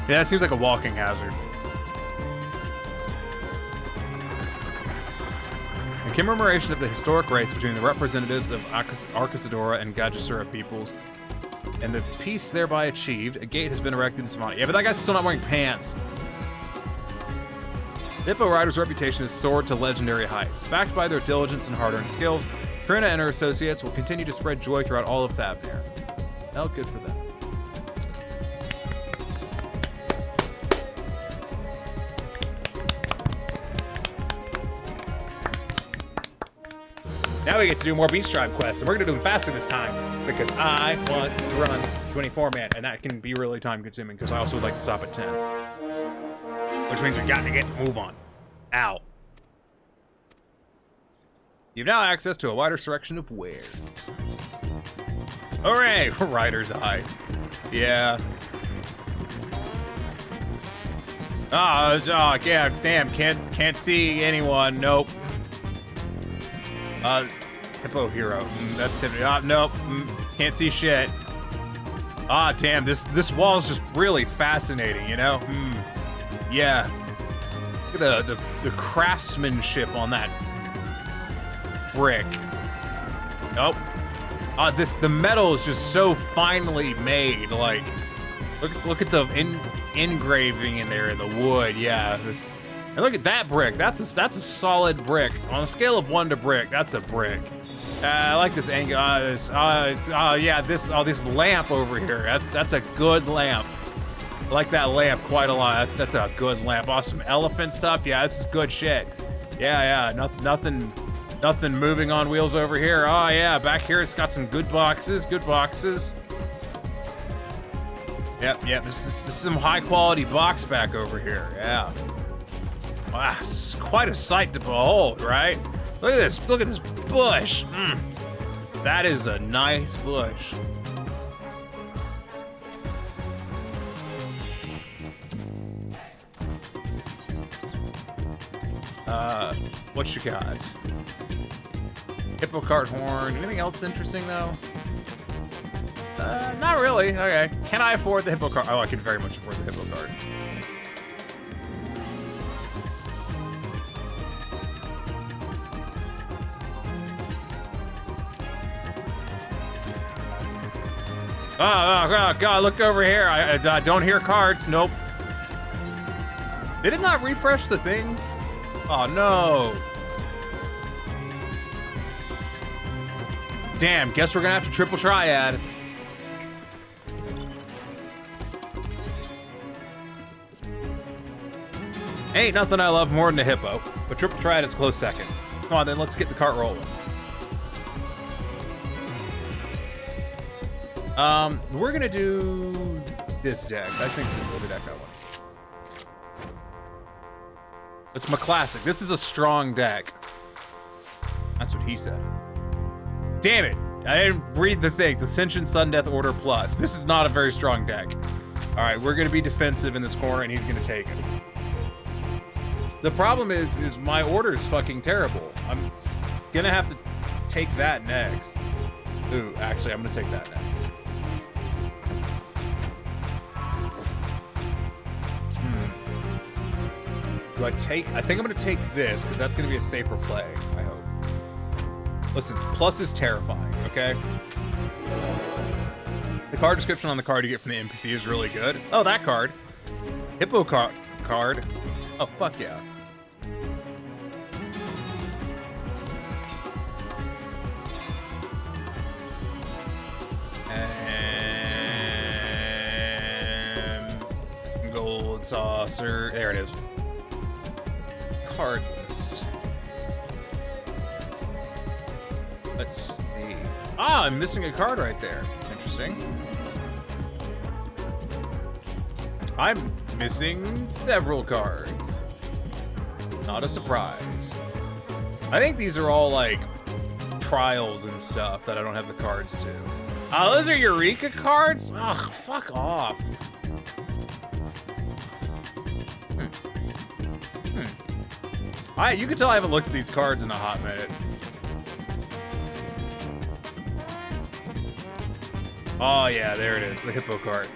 Yeah, it seems like a walking hazard. In commemoration of the historic race between the representatives of Arcasadora and Gajasura peoples, and the peace thereby achieved, a gate has been erected in Savannah. Yeah, but that guy's still not wearing pants. The Hippo Rider's reputation has soared to legendary heights. Backed by their diligence and hard-earned skills, Trina and her associates will continue to spread joy throughout all of Thavnir. Well, good for them. Now we get to do more Beast Tribe quests, and we're gonna do them faster this time because I want to run 24-man, and that can be really time-consuming because I also would like to stop at 10, which means we got to move on. Ow! You've now access to a wider selection of wares. Hooray! Rider's Eye. Yeah. Oh, yeah. Damn. Can't see anyone. Nope. Hippo Hero. That's Tiffany. Nope. Can't see shit. Damn. This wall is just really fascinating, you know? Yeah. Look at the craftsmanship on that brick. Oh. The metal is just so finely made. Like, look at the engraving in there in the wood. Yeah. And look at that brick. That's a solid brick. On a scale of 1 to brick, that's a brick. I like this angle. This lamp over here. That's a good lamp. I like that lamp quite a lot. That's a good lamp. Awesome elephant stuff. Yeah, this is good shit. Yeah. Nothing moving on wheels over here. Oh yeah, back here it's got some good boxes. Good boxes. Yep. This is some high quality box back over here. Yeah. Wow, it's quite a sight to behold, right? Look at this bush. That is a nice bush. What you got? Hippo cart horn. Anything else interesting though? Not really. Okay. Can I afford the hippo cart? Oh, I can very much afford the hippo cart. Oh, God, look over here. I don't hear carts. Nope. Did it not refresh the things? Oh, no. Damn, guess we're gonna have to triple triad. Ain't nothing I love more than a hippo, but triple triad is close second. Come on, then let's get the cart rolling. We're gonna do this deck. I think this is the deck I want. It's my classic. This is a strong deck. That's what he said. Damn it! I didn't read the things. Ascension, Sudden Death, Order Plus. This is not a very strong deck. All right, we're gonna be defensive in this corner, and he's gonna take it. The problem is my order is fucking terrible. I'm gonna have to take that next. Ooh, actually, I'm gonna take that next. Do I take... I think I'm going to take this, because that's going to be a safer play, I hope. Listen, plus is terrifying, okay? The card description on the card you get from the NPC is really good. Oh, that card. Hippo card. Oh, fuck yeah. And gold saucer. There it is. Card list. Let's see. Ah, I'm missing a card right there. Interesting. I'm missing several cards. Not a surprise. I think these are all like trials and stuff that I don't have the cards to. Oh, those are Eureka cards? Ugh, fuck off. You can tell I haven't looked at these cards in a hot minute. Oh yeah, there it is, the hippo card.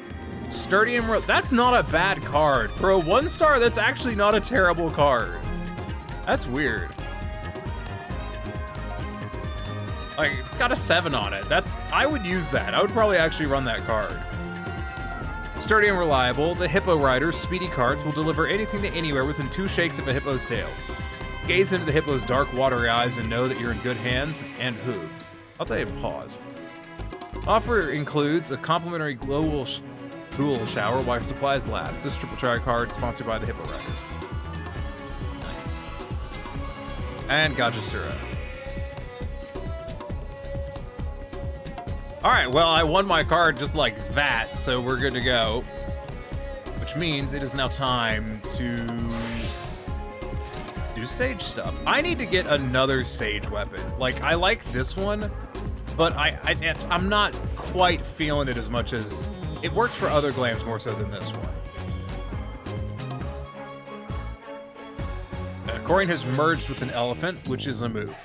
Sturdy and that's not a bad card. For a 1-star, that's actually not a terrible card. That's weird. Like, it's got a 7 on it. I would use that. I would probably actually run that card. Sturdy and reliable, the Hippo Rider's speedy cards will deliver anything to anywhere within 2 shakes of a hippo's tail. Gaze into the hippo's dark, watery eyes and know that you're in good hands and hooves. I'll tell you, pause. Offer includes a complimentary Glow Shower while supplies last. This triple try card sponsored by the Hippo Riders. Nice. And Gajasura. Alright, well, I won my card just like that, so we're good to go. Which means it is now time to do sage stuff. I need to get another sage weapon. Like, I like this one, but I'm not quite feeling it as much as... It works for other glams more so than this one. Corian has merged with an elephant, which is a move.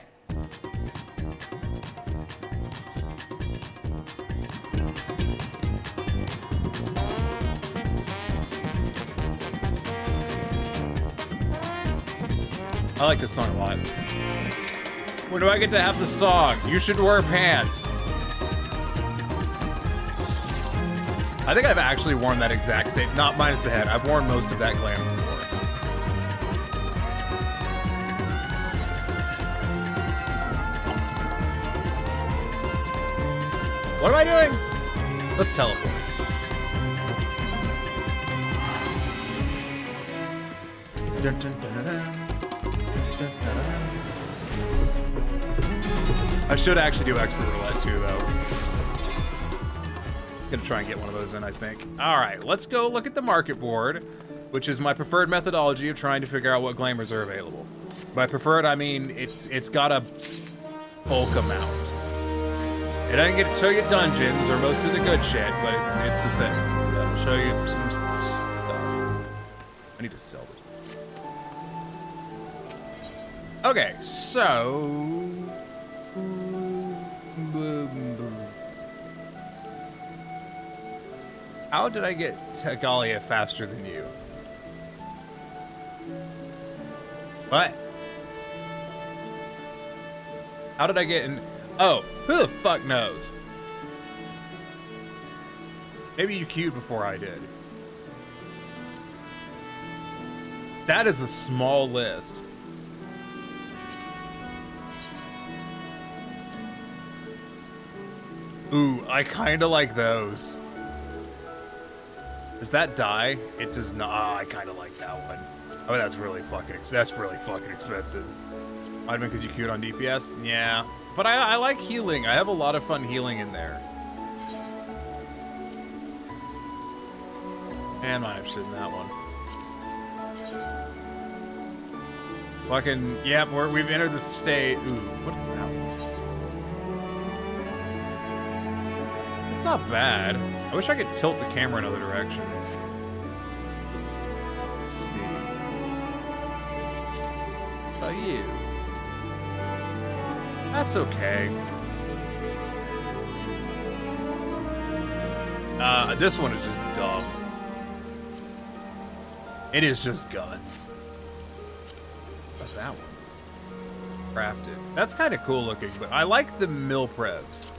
I like this song a lot. When do I get to have the song? You should wear pants. I think I've actually worn that exact same, not minus the head. I've worn most of that glam before. What am I doing? Let's teleport. Dun, dun, dun, dun, dun. I should actually do expert roulette too, though. Gonna try and get one of those in, I think. All right, let's go look at the market board, which is my preferred methodology of trying to figure out what glamours are available. By preferred, I mean it's got a bulk amount. It doesn't get to show you dungeons or most of the good shit, but it's the thing. That'll show you some stuff. I need to sell this. Okay, so... How did I get to Galia faster than you? What? How did I get in? Oh, who the fuck knows? Maybe you queued before I did. That is a small list. Ooh, I kind of like those. Does that die? It does not. Oh, I kind of like that one. Oh, that's really fucking expensive. Might have been because you queued on DPS? Yeah. But I like healing. I have a lot of fun healing in there. And I'm not interested in that one. Fucking, yeah, we've entered the state. Ooh, what's that one? It's not bad. I wish I could tilt the camera in other directions. Let's see. What about you? That's okay. This one is just dumb. It is just guns. About that one. Crafted. That's kind of cool looking, but I like the mill prevs.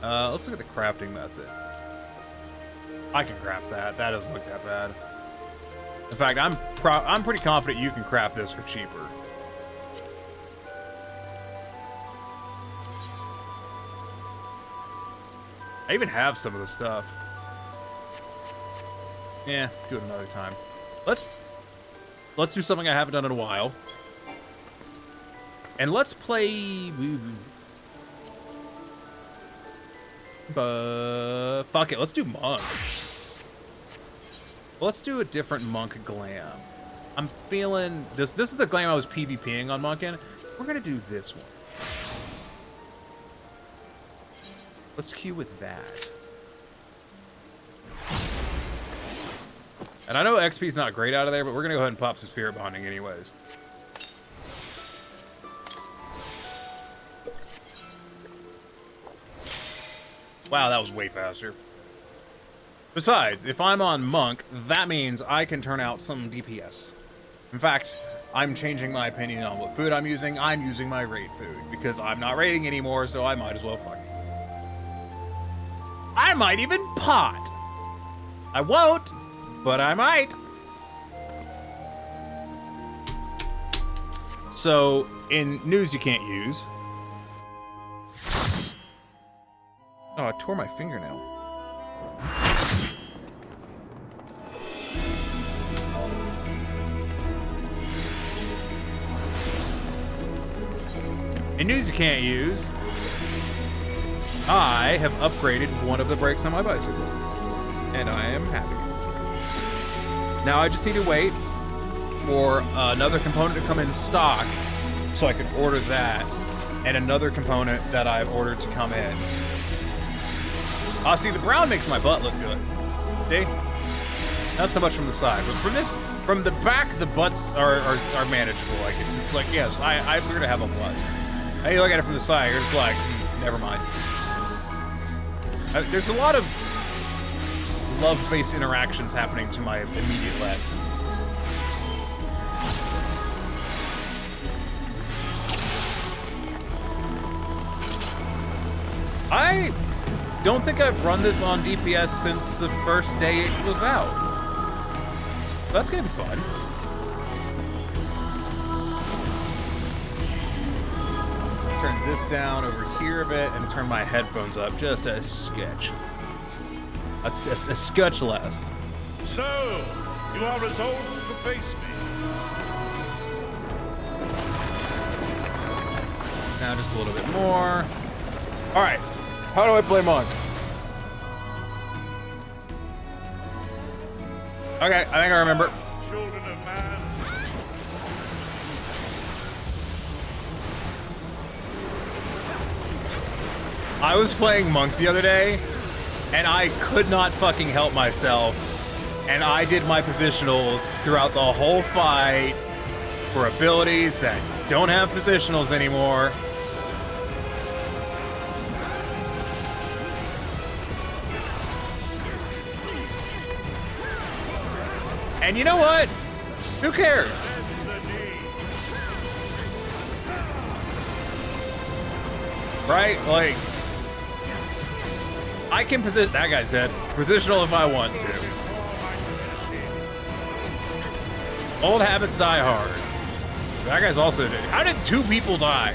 Let's look at the crafting method. I can craft that. That doesn't look that bad. In fact, I'm pretty confident you can craft this for cheaper. I even have some of the stuff. Yeah, do it another time. Let's do something I haven't done in a while. And let's play... fuck it, let's do monk. Let's do a different monk glam. I'm feeling... This is the glam I was PvPing on monk in. We're gonna do this one. Let's queue with that. And I know XP's not great out of there, but we're gonna go ahead and pop some spirit bonding anyways. Wow, that was way faster. Besides, if I'm on monk, that means I can turn out some DPS. In fact, I'm changing my opinion on what food I'm using. I'm using my raid food because I'm not raiding anymore, so I might as well fuck it. I might even pot. I won't, but I might. So, in news you can't use. Oh, I tore my fingernail. In news you can't use, I have upgraded one of the brakes on my bicycle, and I am happy. Now I just need to wait for another component to come in stock so I can order that, and another component that I've ordered to come in. See, the brown makes my butt look good. See? Not so much from the side, but from the back, the butts are manageable. Like it's like, yes, I appear to have a butt. And you look at it from the side, you're just like, never mind. There's a lot of love-based interactions happening to my immediate left. I don't think I've run this on DPS since the first day it was out. So that's gonna be fun. Turn this down over here a bit and turn my headphones up just a sketch. A sketch less.
So, you are resolved to face me.
Now just a little bit more. All right, how do I play monk? Okay, I think I remember.
Children of man.
I was playing monk the other day, and I could not fucking help myself. And I did my positionals throughout the whole fight for abilities that don't have positionals anymore. And you know what? Who cares? Right? Like, I can position. That guy's dead. Positional if I want to. Old habits die hard. That guy's also dead. How did 2 people die?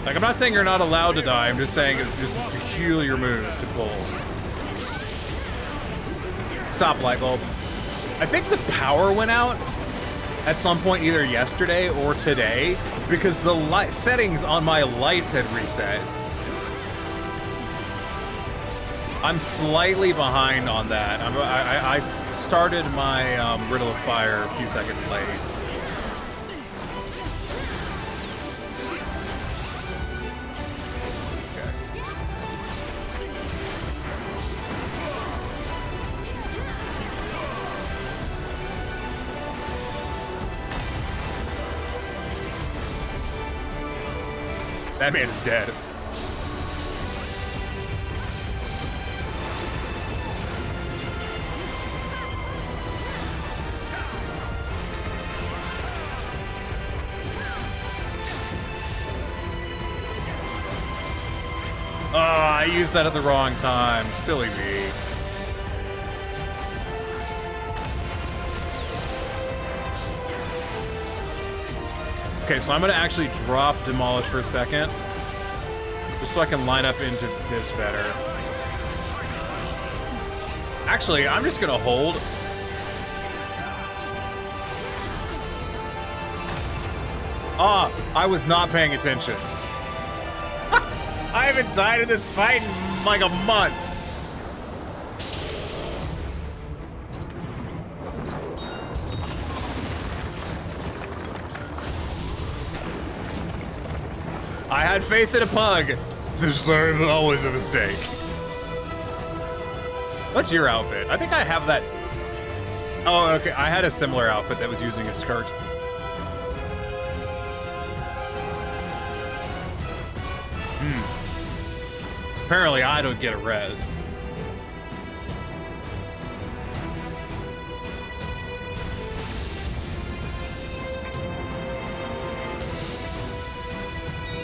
Like, I'm not saying you're not allowed to die. I'm just saying it's just a peculiar move to pull. Stop, light bulb. I think the power went out at some point either yesterday or today because the light settings on my lights had reset. I'm slightly behind on that. I started my Riddle of Fire a few seconds late. That man is dead. Oh, I used that at the wrong time. Silly me. Okay, so I'm gonna actually drop Demolish for a second. Just so I can line up into this better. Actually, I'm just gonna hold. Ah, I was not paying attention. I haven't died in this fight in like a month. I had faith in a pug. This is always a mistake. What's your outfit? I think I have that. Oh, okay. I had a similar outfit that was using a skirt. Apparently, I don't get a res.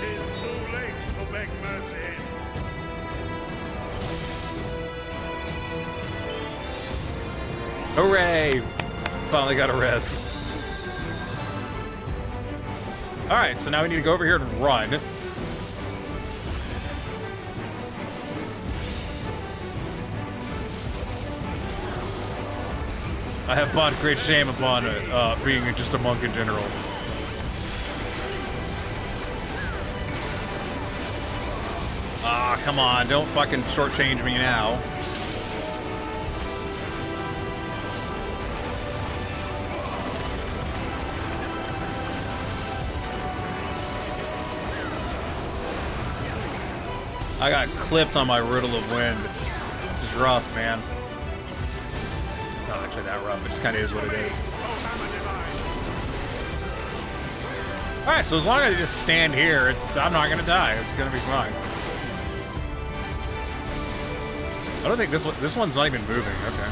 It's too late to beg mercy.
Hooray! Finally got a res. Alright, so now we need to go over here and run. I have brought great shame upon being just a monk in general. Ah, come on, don't fucking shortchange me now. I got clipped on my riddle of wind. Which is rough, man. It's not actually that rough, it just kind of is what it is. Alright, so as long as I just stand here, I'm not gonna die. It's gonna be fine. I don't think this one's not even moving. Okay.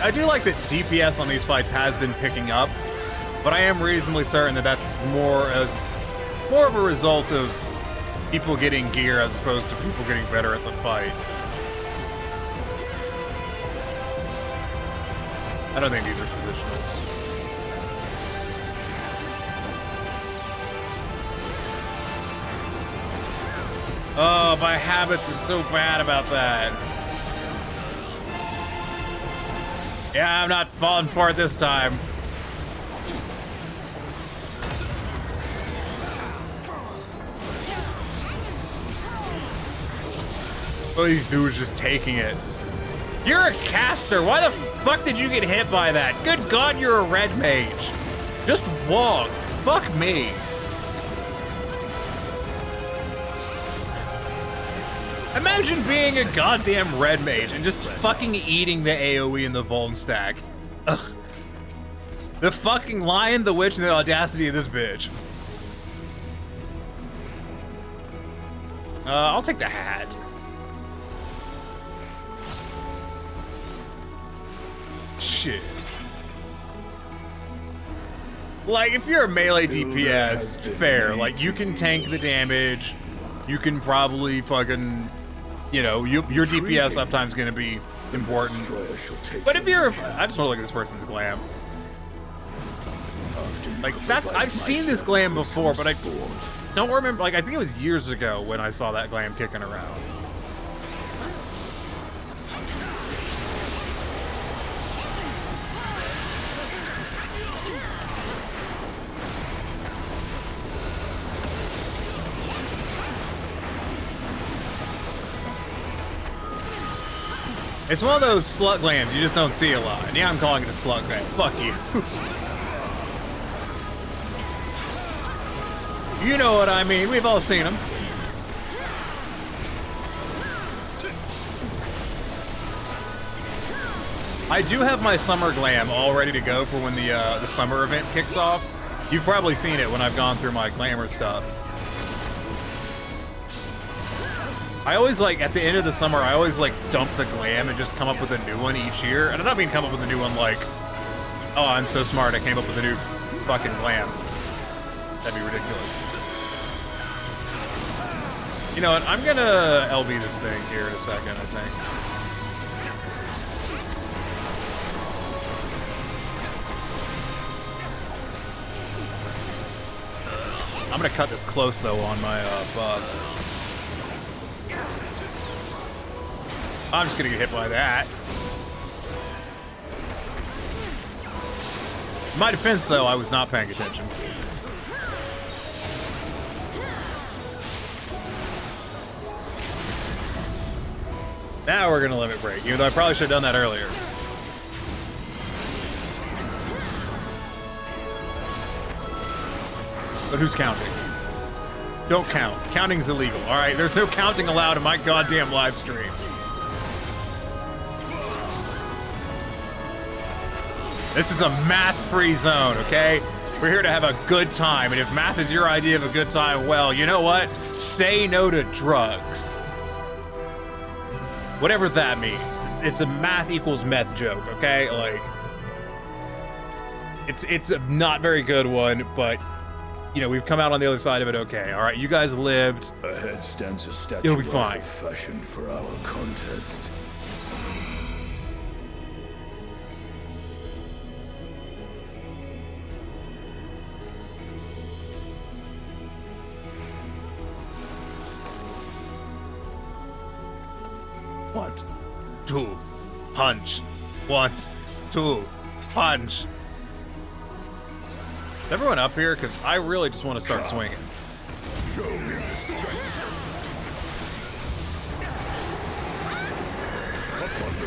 I do like that DPS on these fights has been picking up, but I am reasonably certain that that's more of a result of people getting gear as opposed to people getting better at the fights. I don't think these are positionals. Oh, my habits are so bad about that. Yeah, I'm not falling for it this time. Oh, these dudes just taking it. You're a caster. Why the fuck did you get hit by that? Good God, you're a red mage. Just walk. Fuck me. Imagine being a goddamn red mage and just fucking eating the AoE and the Vuln stack. Ugh. The fucking lion, the witch, and the audacity of this bitch. I'll take the hat. Shit. Like, if you're a melee DPS, fair. Like, you can tank the damage. You can probably fucking... You know, your DPS uptime's gonna be important. But if you're... I just want to look at this person's glam. Like, I've seen this glam before, but I don't remember... Like, I think it was years ago when I saw that glam kicking around. It's one of those slut glams you just don't see a lot. And yeah, I'm calling it a slut glam. Fuck you. You know what I mean. We've all seen them. I do have my summer glam all ready to go for when the summer event kicks off. You've probably seen it when I've gone through my glamour stuff. I always like, at the end of the summer, I always like dump the glam and just come up with a new one each year. And I don't mean come up with a new one like, oh, I'm so smart, I came up with a new fucking glam. That'd be ridiculous. You know what, I'm gonna LB this thing here in a second, I think. I'm gonna cut this close though on my buffs. I'm just gonna get hit by that. In my defense though, I was not paying attention. Now we're gonna limit break, even though I probably should have done that earlier. But who's counting? Don't count. Counting's illegal, alright? There's no counting allowed in my goddamn live streams. This is a math-free zone, okay? We're here to have a good time, and if math is your idea of a good time, well, you know what? Say no to drugs. Whatever that means. It's a math equals meth joke, okay? Like, it's a not very good one, but you know, we've come out on the other side of it okay. All right, you guys lived.
Ahead stands a statue
You'll be fine.
fashioned for our contest.
Want to punch. Want to punch. Is everyone up here? Because I really just want to start swinging.
Show me the strength. Up on the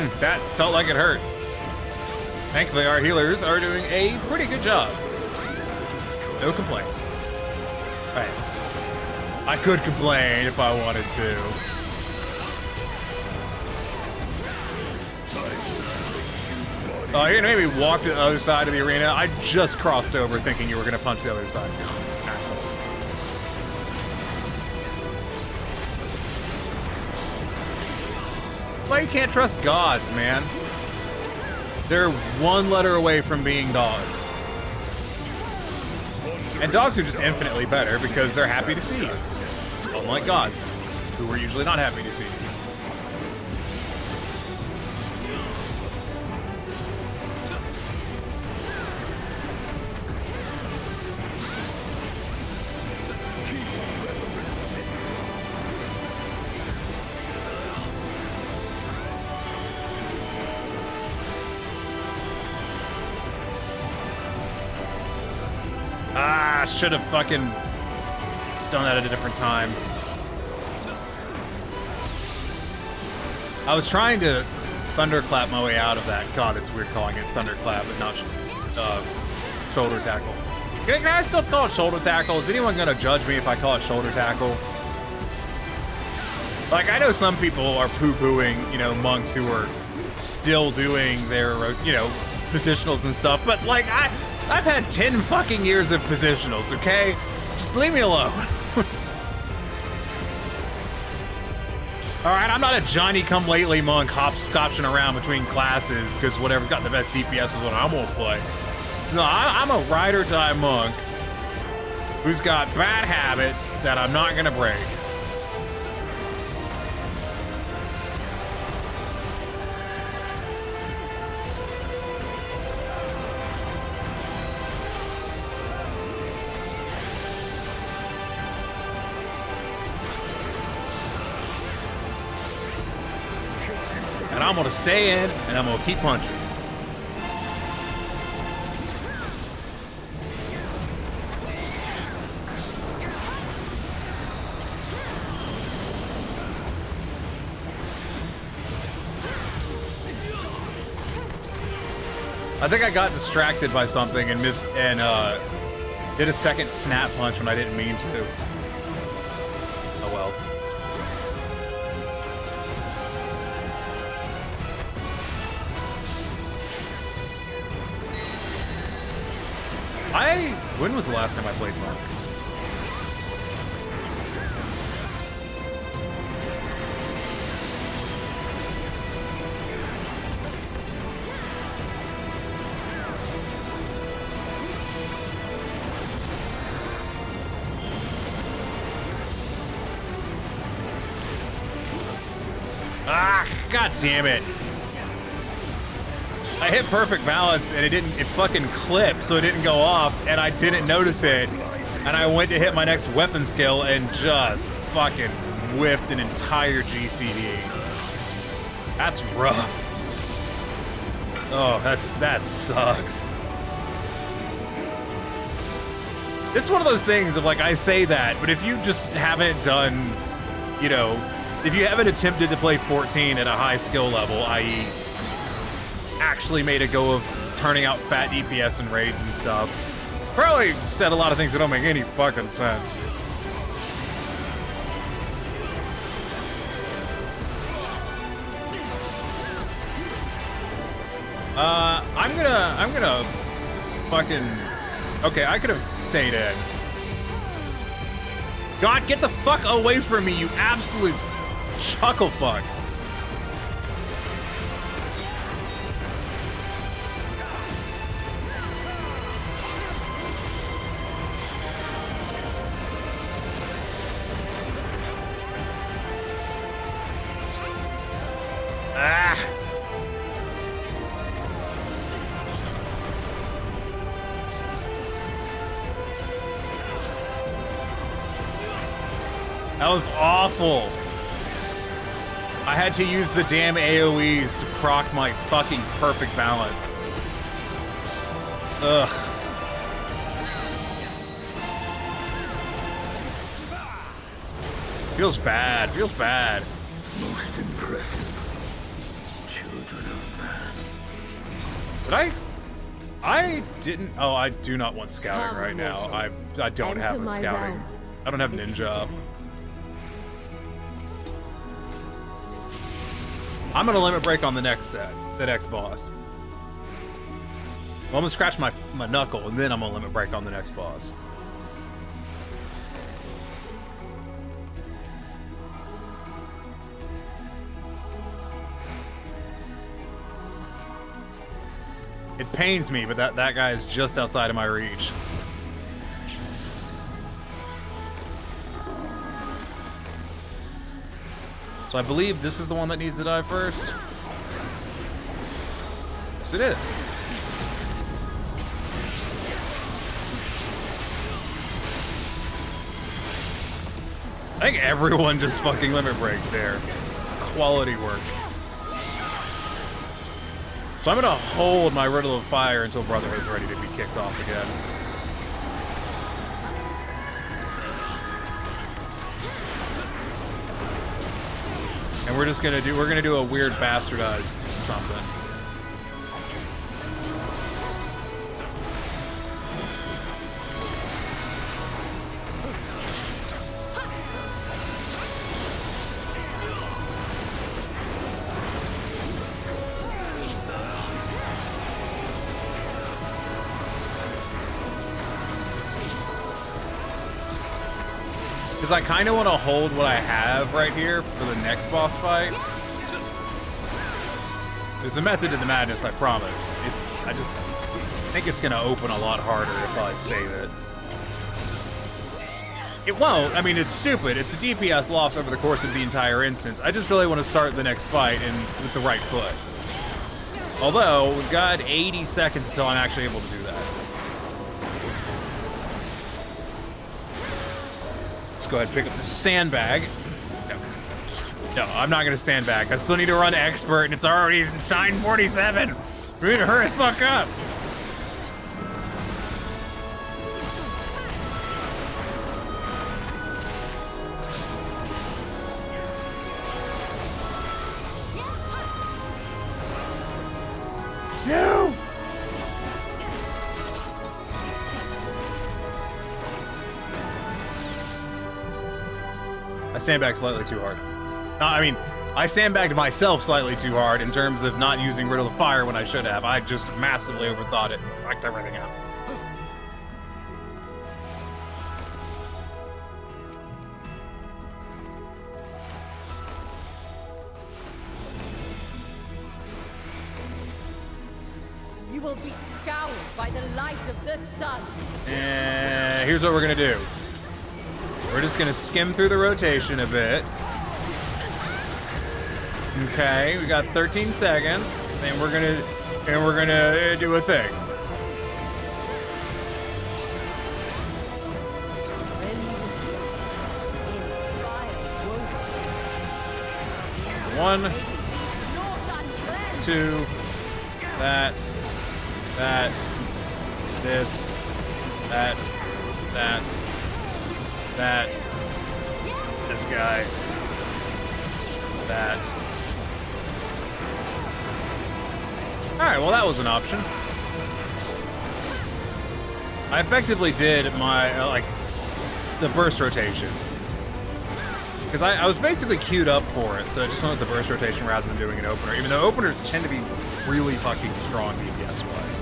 ground.
That felt like it hurt. Thankfully, our healers are doing a pretty good job. No complaints. Alright. I could complain if I wanted to. Oh, you're gonna make me walk to the other side of the arena? I just crossed over thinking you were gonna punch the other side. Asshole. Why you can't trust gods, man? They're one letter away from being dogs. And dogs are just infinitely better because they're happy to see you. Unlike gods, who are usually not happy to see you. Should have fucking done that at a different time. I was trying to thunderclap my way out of that. God, it's weird calling it thunderclap, but not shoulder tackle. Can I still call it shoulder tackle? Is anyone gonna judge me if I call it shoulder tackle? Like, I know some people are poo-pooing, you know, monks who are still doing their, you know, positionals and stuff, but like, I've had 10 fucking years of positionals, okay? Just leave me alone. Alright, I'm not a Johnny-come-lately monk hopscotching around between classes because whatever's got the best DPS is what I'm gonna play. No, I'm a ride-or-die monk who's got bad habits that I'm not gonna break. And I'm gonna stay in, and I'm gonna keep punching. I think I got distracted by something and missed and did a second snap punch when I didn't mean to. Oh well. When was the last time I played Monk? Ah, god damn it. I hit perfect balance and it fucking clipped, so it didn't go off, and I didn't notice it. And I went to hit my next weapon skill and just fucking whipped an entire GCD. That's rough. Oh, that sucks. This is one of those things of like, I say that, but if you just haven't done, you know, if you haven't attempted to play 14 at a high skill level, i.e. actually made a go of turning out fat DPS and raids and stuff, probably said a lot of things that don't make any fucking sense. I'm gonna fucking... Okay, I could have stayed in. God, get the fuck away from me, you absolute chuckle fuck. Ah. That was awful. I had to use the damn AoEs to proc my fucking perfect balance. Ugh. Feels bad, feels bad.
Most impressive. Children of man.
Did I didn't. Oh, I do not want scouting right now. I don't have a scouting. I don't have ninja. I'm gonna limit break on the next set, the next boss. Well, I'm gonna scratch my knuckle, and then I'm gonna limit break on the next boss. It pains me, but that guy is just outside of my reach. So I believe this is the one that needs to die first. Yes, it is. I think everyone just fucking limit break there. Quality work. So I'm gonna hold my Riddle of Fire until Brotherhood's ready to be kicked off again. And we're gonna do a weird bastardized something. Because I kind of want to hold what I have right here for the next boss fight. There's a method to the madness, I promise. I just think it's going to open a lot harder if I save it. It won't. I mean, it's stupid. It's a DPS loss over the course of the entire instance. I just really want to start the next fight with the right foot. Although, we've got 80 seconds until I'm actually able to do that. Go ahead and pick up the sandbag. No, I'm not gonna sandbag. I still need to run expert, and it's already 9:47. We need to hurry the fuck up. No. I sandbagged slightly too hard. I mean, I sandbagged myself slightly too hard in terms of not using Riddle of Fire when I should have. I just massively overthought it and fucked everything up.
You will be scoured by the light of the sun.
And here's what we're gonna do. We're just gonna skim through the rotation a bit. Okay, we got 13 seconds, and we're gonna do a thing. One, two, that, this, that, this guy, that. Alright, well that was an option. I effectively did my, the burst rotation. Because I was basically queued up for it, so I just went with the burst rotation rather than doing an opener, even though openers tend to be really fucking strong DPS-wise.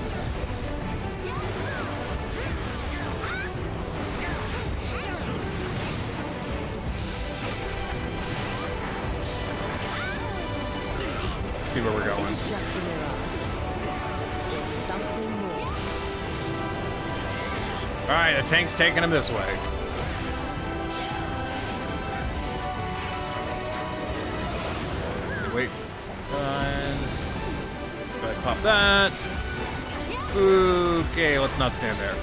Let's see where we're going. Alright, the tank's taking him this way. Wait. Done. Go ahead, pop that. Okay, let's not stand there.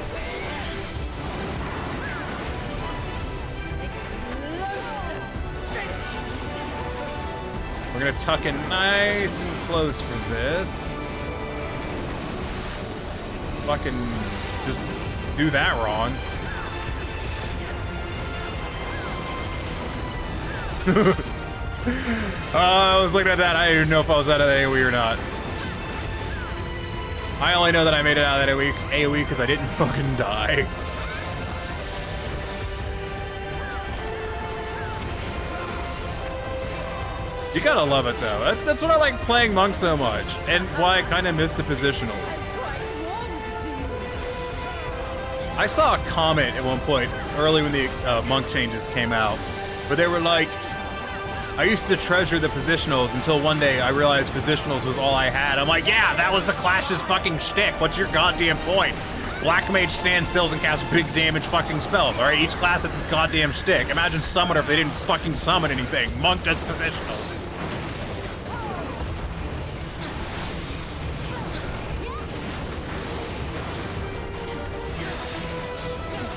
We're gonna tuck in nice and close for this. Fucking just do that wrong. I was looking at that. I didn't know if I was out of that AoE or not. I only know that I made it out of that AoE because I didn't fucking die. You gotta love it though. That's what I like playing Monk so much, and why I kind of miss the positionals. I saw a comment at one point early when the Monk changes came out, where they were like, I used to treasure the positionals until one day I realized positionals was all I had. I'm like, yeah, that was the Clash's fucking shtick. What's your goddamn point? Black Mage stands stills and casts big damage fucking spells, alright? Each class has its goddamn shtick. Imagine Summoner if they didn't fucking summon anything. Monk does positionals.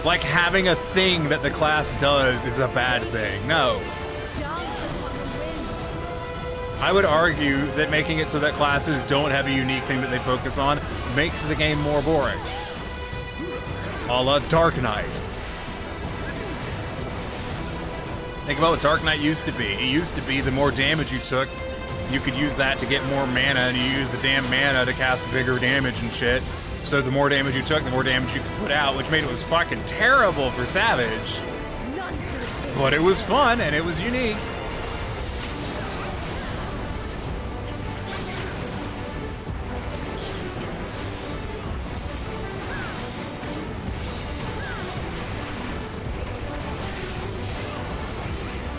Like having a thing that the class does is a bad thing. No. I would argue that making it so that classes don't have a unique thing that they focus on makes the game more boring. A la Dark Knight. Think about what Dark Knight used to be. It used to be the more damage you took, you could use that to get more mana, and you use the damn mana to cast bigger damage and shit. So the more damage you took, the more damage you could put out, which made it was fucking terrible for Savage. But it was fun, and it was unique.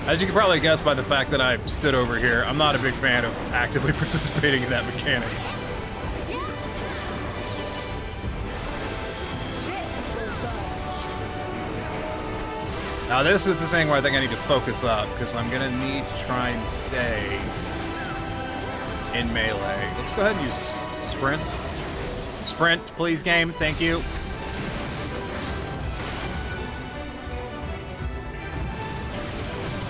As you can probably guess by the fact that I stood over here, I'm not a big fan of actively participating in that mechanic. Now this is the thing where I think I need to focus up, because I'm gonna need to try and stay in melee. Let's go ahead and use sprint. Sprint, please, game. Thank you.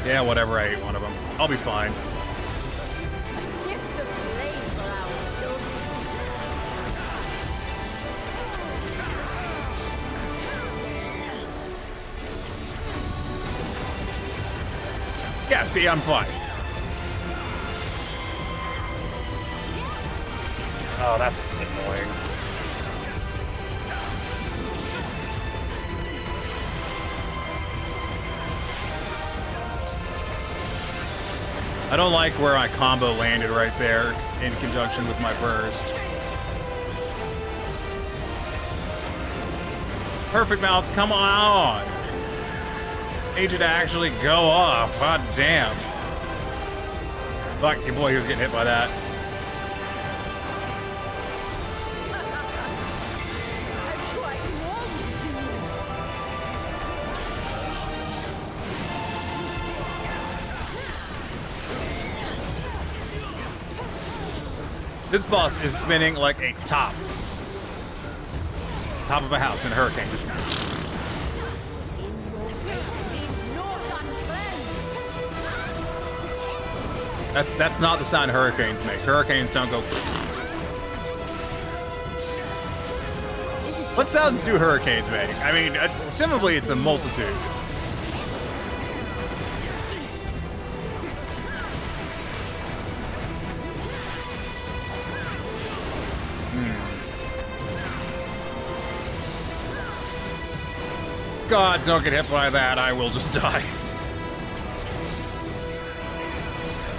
Yeah, whatever, I ate one of them. I'll be fine. Yeah, see, I'm fine. Oh, that's annoying. I don't like where my combo landed right there in conjunction with my burst. Perfect mounts, come on! Need you to actually go off. God damn. Fuck, boy, he was getting hit by that. This boss is spinning like a top of a house in a hurricane. Just that's not the sound hurricanes make. Hurricanes don't go. What sounds do hurricanes make? I mean, assumably it's a multitude. God, don't get hit by that. I will just die.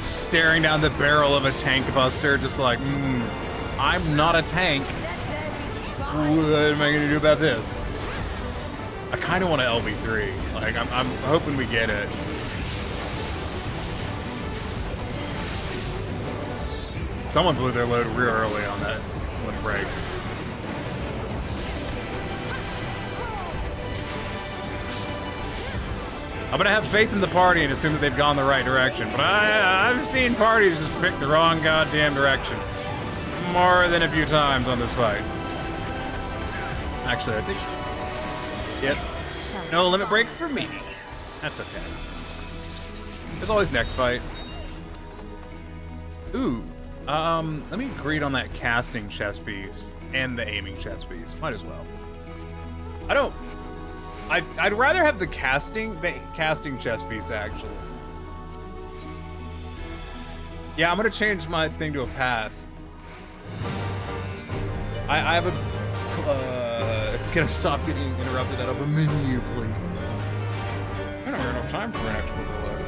Staring down the barrel of a tank buster, just like, I'm not a tank. What am I gonna do about this? I kind of want an LB3. Like, I'm hoping we get it. Someone blew their load real early on that one break. I'm gonna have faith in the party and assume that they've gone the right direction, but I've seen parties just pick the wrong goddamn direction more than a few times on this fight. Actually, I think... Yep. No limit break for me. That's okay. There's always next fight. Ooh. Let me greet on that casting chess piece and the aiming chess piece. Might as well. I'd rather have the casting chess piece, actually. Yeah, I'm gonna change my thing to a pass. I have a... if you're gonna stop getting interrupted out of a menu, please. I don't have enough time for an actual reload.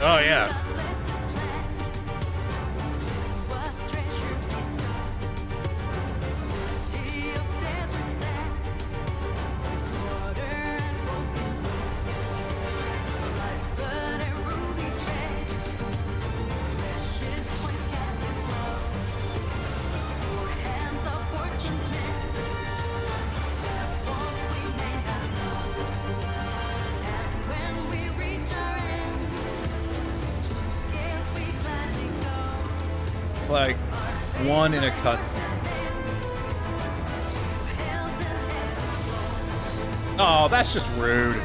Oh, yeah. It's like one in a cutscene. Oh, that's just rude.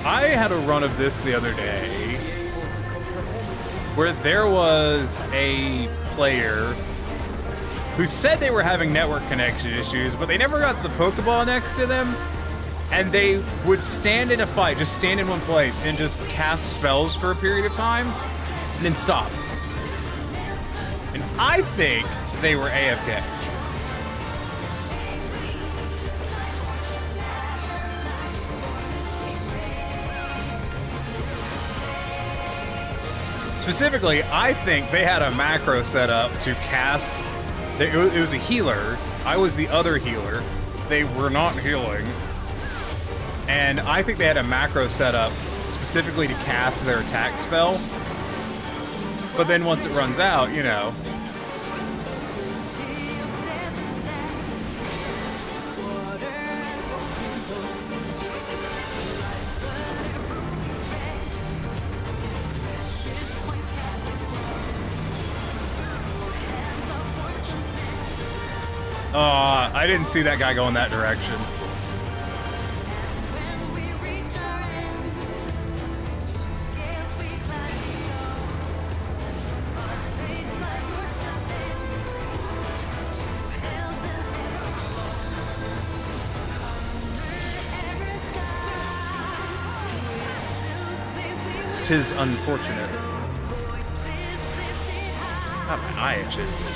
I had a run of this the other day where there was a player who said they were having network connection issues, but they never got the Pokeball next to them, and they would stand in a fight, just stand in one place and just cast spells for a period of time and then stop. And I think they were AFK. Specifically, I think they had a macro set up to cast. It was a healer. I was the other healer. They were not healing. And I think they had a macro set up specifically to cast their attack spell. But then once it runs out, you know. I didn't see that guy go in that direction. Tis unfortunate. God, my eye itches.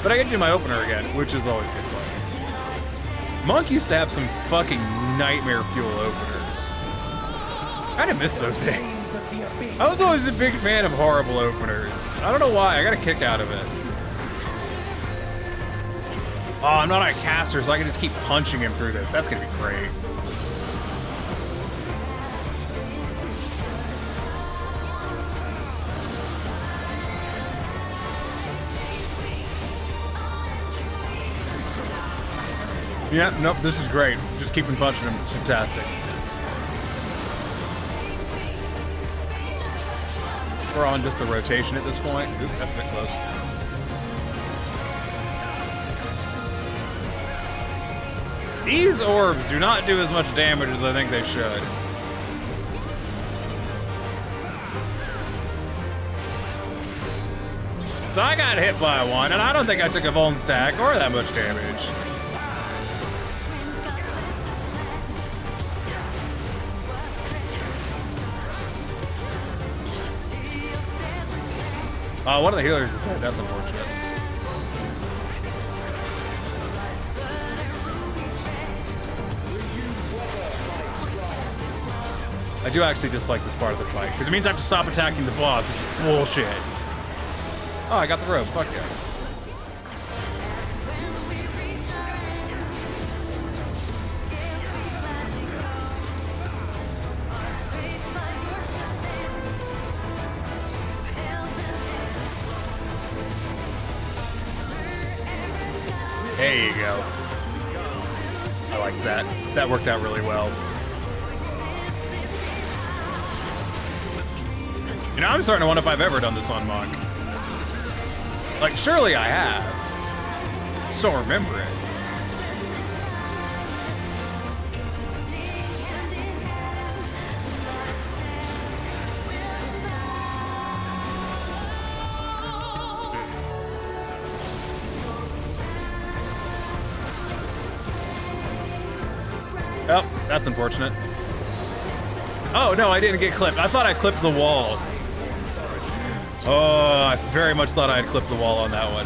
But I get to do my opener again, which is always good fun. Monk used to have some fucking nightmare fuel openers. I kind of miss those days. I was always a big fan of horrible openers. I don't know why, I got a kick out of it. Oh, I'm not a caster, so I can just keep punching him through this. That's gonna be great. Yeah, nope, this is great. Just keeping punching him. Fantastic. We're on just the rotation at this point. Oop, that's a bit close. These orbs do not do as much damage as I think they should. So I got hit by one, and I don't think I took a Vuln stack or that much damage. One of the healers is dead. That's unfortunate. I do actually dislike this part of the fight, because it means I have to stop attacking the boss, which is bullshit. Oh, I got the rope. Fuck yeah. There you go. I like that. That worked out really well. You know, I'm starting to wonder if I've ever done this on Monk. Like, surely I have. Just don't remember it. Oh, that's unfortunate. Oh, no, I didn't get clipped. I thought I clipped the wall. Oh, I very much thought I had clipped the wall on that one.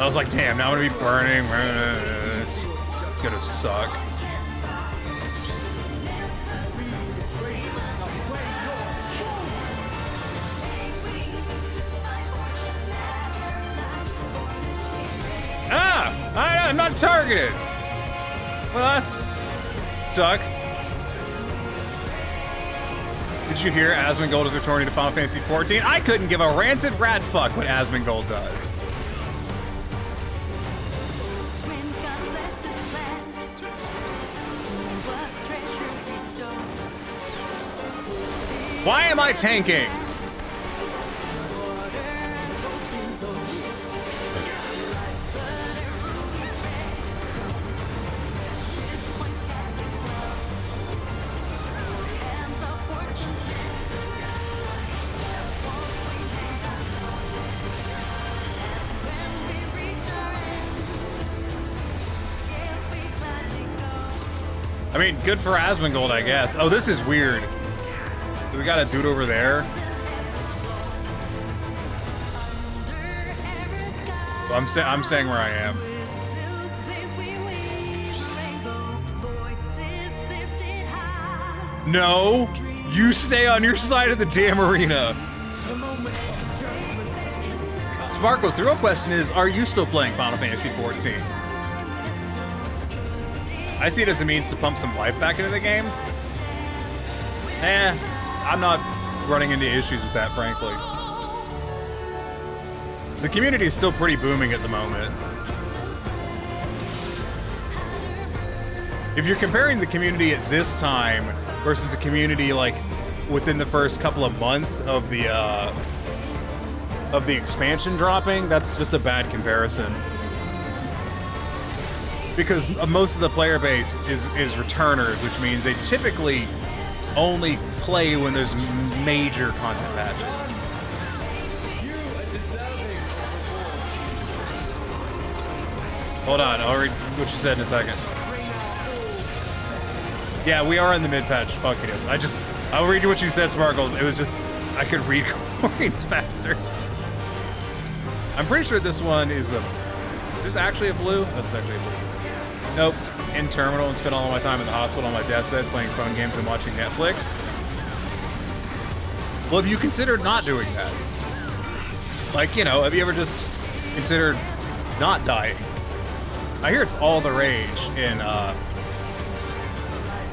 I was like, damn, now I'm gonna be burning. It's gonna suck. Ah! I'm not targeted! Well, that sucks. Did you hear Asmongold is returning to Final Fantasy XIV? I couldn't give a rancid rat fuck what Asmongold does. Why am I tanking? I mean, good for Asmongold, I guess. Oh, this is weird. Do we got a dude over there? Well, I'm staying where I am. No, you stay on your side of the damn arena. Sparkles, the real question is, are you still playing Final Fantasy XIV? I see it as a means to pump some life back into the game. I'm not running into issues with that, frankly. The community is still pretty booming at the moment. If you're comparing the community at this time versus the community like within the first couple of months of the expansion dropping, that's just a bad comparison. Because most of the player base is returners, which means they typically only play when there's major content patches. Hold on, I'll read what you said in a second. Yeah, we are in the mid-patch. Fuck it is. I'll read you what you said, Sparkles. It was just, I could read coins faster. I'm pretty sure this one is a... Is this actually a blue? That's actually a blue. Nope. In terminal and spent all of my time in the hospital on my deathbed playing phone games and watching Netflix. Well, have you considered not doing that? Like, you know, have you ever just considered not dying? I hear it's all the rage in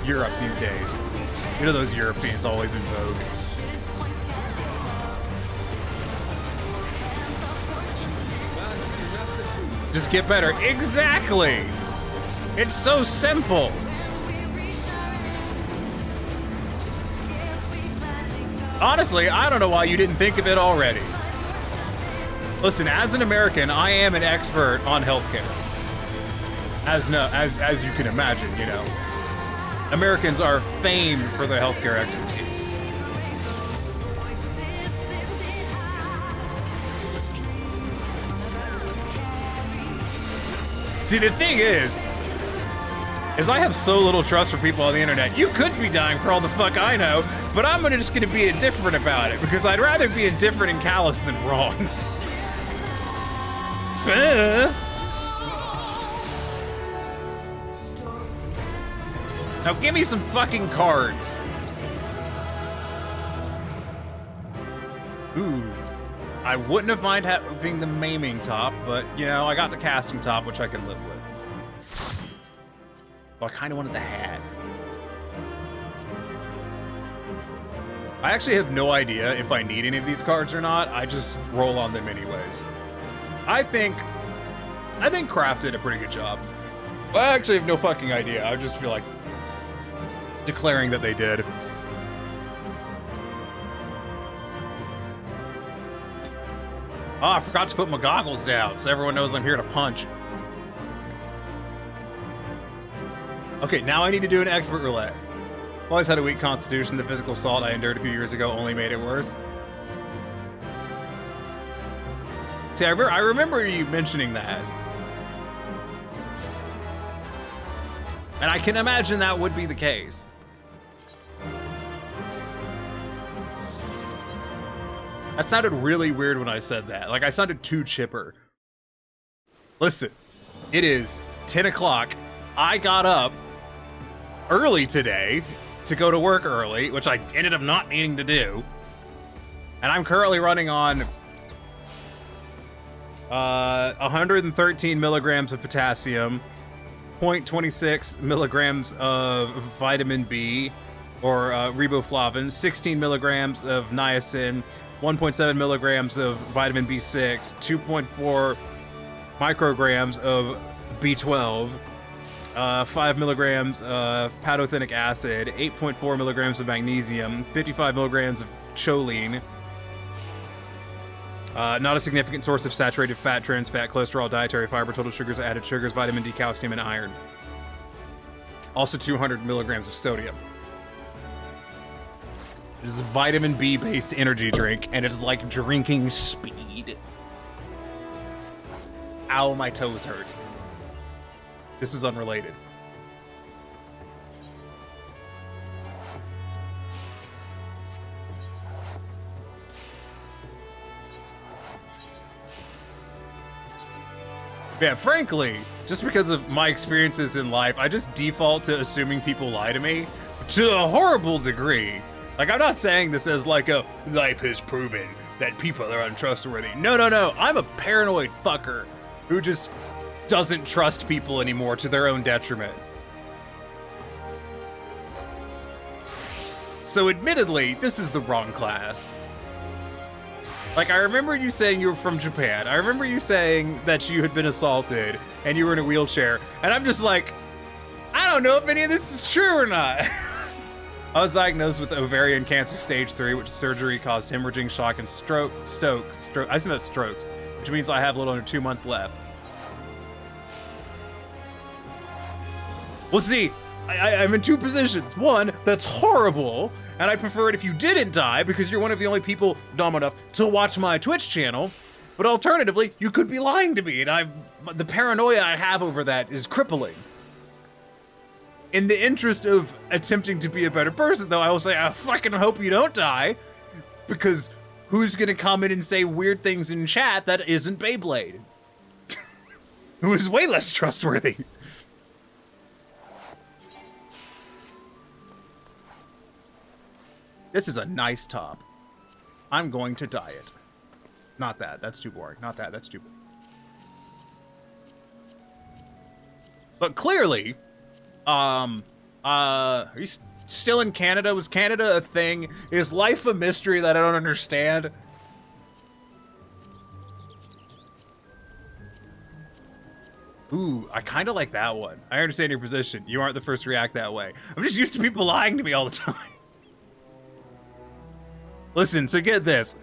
Europe these days. You know those Europeans always in vogue. Just get better. Exactly! It's so simple! Honestly, I don't know why you didn't think of it already. Listen, as an American, I am an expert on healthcare. As you can imagine, you know. Americans are famed for their healthcare expertise. See, the thing is I have so little trust for people on the internet. You could be dying for all the fuck I know, but I'm just gonna be indifferent about it because I'd rather be indifferent and callous than wrong. Now give me some fucking cards. Ooh. I wouldn't have mind having the maiming top, but, you know, I got the casting top, which I can live with. But I kind of wanted the hat. I actually have no idea if I need any of these cards or not. I just roll on them anyways. I think Kraft did a pretty good job. I actually have no fucking idea. I just feel like declaring that they did. Oh, I forgot to put my goggles down so everyone knows I'm here to punch. Okay, now I need to do an expert roulette. Always had a weak constitution. The physical assault I endured a few years ago only made it worse. See, I remember you mentioning that. And I can imagine that would be the case. That sounded really weird when I said that. Like, I sounded too chipper. Listen, it is 10 o'clock. I got up early today to go to work early, which I ended up not needing to do. And I'm currently running on 113 milligrams of potassium, 0.26 milligrams of vitamin B, or riboflavin, 16 milligrams of niacin, 1.7 milligrams of vitamin B6, 2.4 micrograms of B12, 5 milligrams of pantothenic acid, 8.4 milligrams of magnesium, 55 milligrams of choline. Not a significant source of saturated fat, trans fat, cholesterol, dietary fiber, total sugars, added sugars, vitamin D, calcium, and iron. Also 200 milligrams of sodium. It is a vitamin B-based energy drink, and it is like drinking speed. Ow, my toes hurt. This is unrelated. Yeah, frankly, just because of my experiences in life, I just default to assuming people lie to me to a horrible degree. Like, I'm not saying this as like a life has proven that people are untrustworthy. No, no, no. I'm a paranoid fucker who just doesn't trust people anymore to their own detriment. So admittedly, this is the wrong class. Like, I remember you saying you were from Japan. I remember you saying that you had been assaulted and you were in a wheelchair. And I'm just like, I don't know if any of this is true or not. I was diagnosed with ovarian cancer stage 3, which surgery caused hemorrhaging, shock, and stroke. I said strokes, which means I have a little under 2 months left. Well, see, I'm in two positions. One, that's horrible, and I prefer it if you didn't die because you're one of the only people dumb enough to watch my Twitch channel. But alternatively, you could be lying to me, and the paranoia I have over that is crippling. In the interest of attempting to be a better person, though, I will say I fucking hope you don't die, because who's gonna come in and say weird things in chat that isn't Beyblade? Who is way less trustworthy. This is a nice top. I'm going to dye it. Not that. That's too boring. Not that. That's too boring. But clearly, are you still in Canada? Was Canada a thing? Is life a mystery that I don't understand? Ooh, I kind of like that one. I understand your position. You aren't the first to react that way. I'm just used to people lying to me all the time. Listen, so get this.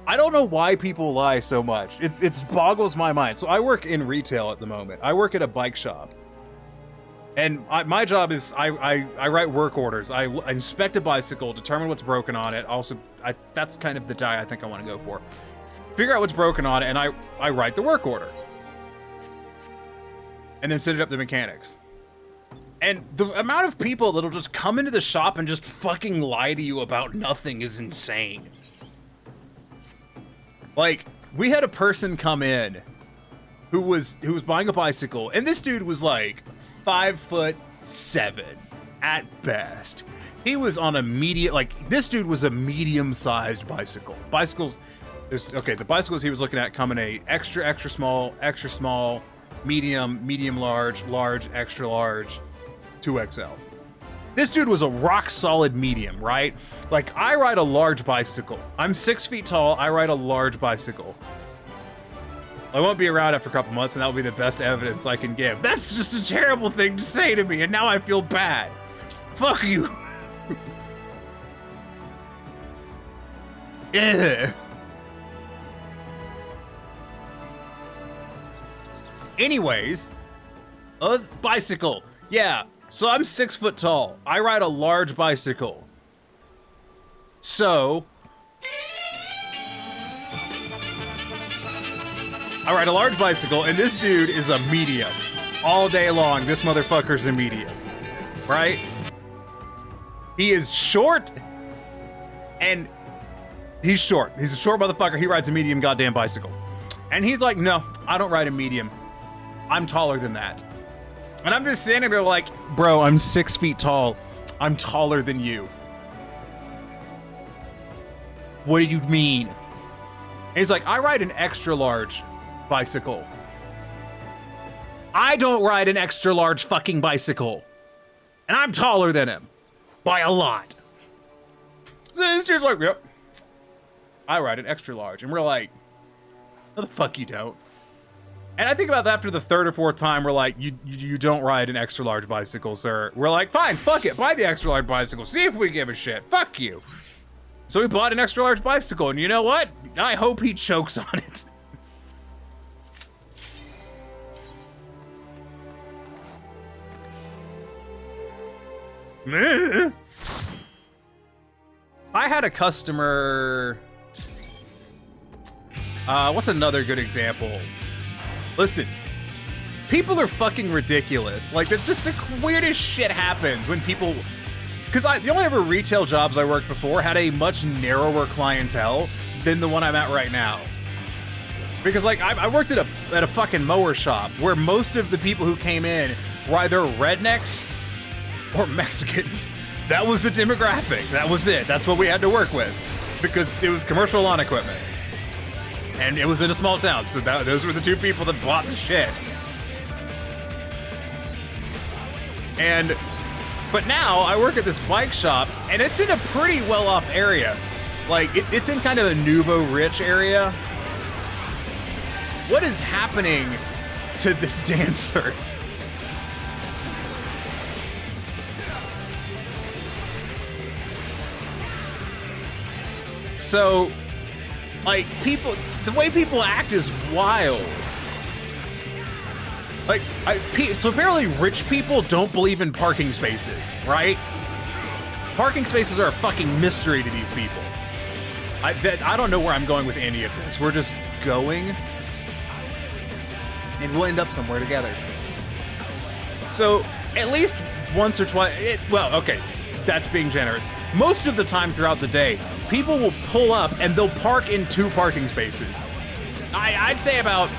I don't know why people lie so much. It boggles my mind. So I work in retail at the moment. I work at a bike shop. And my job is I write work orders. I inspect a bicycle, determine what's broken on it. Also, that's kind of the die I think I want to go for. Figure out what's broken on it, and I write the work order. And then send it up to mechanics. And the amount of people that'll just come into the shop and just fucking lie to you about nothing is insane. Like, we had a person come in who was buying a bicycle, and this dude was like 5'7" at best. He was on a this dude was a medium-sized bicycle. Okay, the bicycles he was looking at come in a extra small, medium large, extra large, 2XL. This dude was a rock solid medium, right? Like, I ride a large bicycle. I'm 6 feet tall, I ride a large bicycle. I won't be around after a couple months, and that will be the best evidence I can give. That's just a terrible thing to say to me, and now I feel bad. Fuck you. Ugh. Anyways, bicycle. Yeah, so I'm 6 foot tall. I ride a large bicycle. So I ride a large bicycle, and this dude is a medium. All day long, this motherfucker's a medium. Right? He is short, and he's short. He's a short motherfucker. He rides a medium goddamn bicycle. And he's like, no, I don't ride a medium. I'm taller than that. And I'm just standing there like, bro, I'm 6 feet tall. I'm taller than you. What do you mean? And he's like, I ride an extra large bicycle. I don't ride an extra large fucking bicycle. And I'm taller than him. By a lot. So this dude's like, yep. I ride an extra large. And we're like, no the fuck you don't. And I think about that after the third or fourth time, we're like, you don't ride an extra large bicycle, sir. We're like, fine, fuck it. Buy the extra large bicycle. See if we give a shit. Fuck you. So we bought an extra large bicycle, and you know what? I hope he chokes on it. I had a customer. What's another good example? Listen, people are fucking ridiculous. Like, that's just the weirdest shit happens when people... Because the only ever retail jobs I worked before had a much narrower clientele than the one I'm at right now. Because, like, I worked at a fucking mower shop where most of the people who came in were either rednecks or Mexicans. That was the demographic. That was it. That's what we had to work with. Because it was commercial lawn equipment. And it was in a small town, so those were the two people that bought the shit. But now I work at this bike shop, and it's in a pretty well-off area. Like, it's in kind of a nouveau-rich area. What is happening to this dancer? So, like, the way people act is wild. Like, so apparently rich people don't believe in parking spaces, right? Parking spaces are a fucking mystery to these people. I don't know where I'm going with any of this. We're just going, and we'll end up somewhere together. So, at least once or twice, well, okay, that's being generous. Most of the time throughout the day, people will pull up and they'll park in 2 parking spaces. I'd say about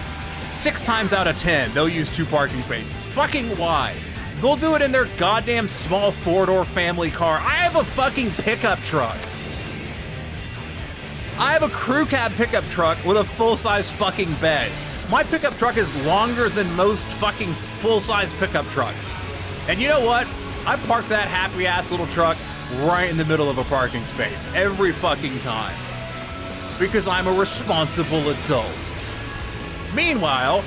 6 times out of 10, they'll use 2 parking spaces. Fucking why? They'll do it in their goddamn small 4-door family car. I have a fucking pickup truck. I have a crew cab pickup truck with a full-size fucking bed. My pickup truck is longer than most fucking full-size pickup trucks. And you know what? I parked that happy-ass little truck right in the middle of a parking space every fucking time. Because I'm a responsible adult. Meanwhile,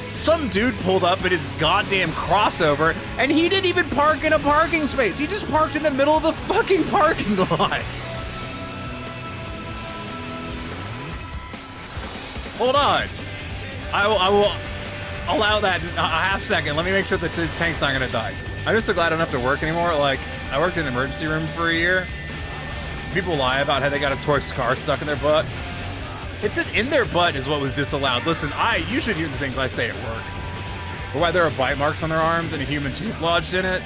some dude pulled up in his goddamn crossover and he didn't even park in a parking space. He just parked in the middle of the fucking parking lot. Hold on. I will allow that a half second. Let me make sure that the tank's not gonna die. I'm just so glad I don't have to work anymore. Like, I worked in an emergency room for a year. People lie about how they got a toy car stuck in their butt. It's in their butt is what was disallowed. Listen, you should hear the things I say at work. Or why there are bite marks on their arms and a human tooth lodged in it.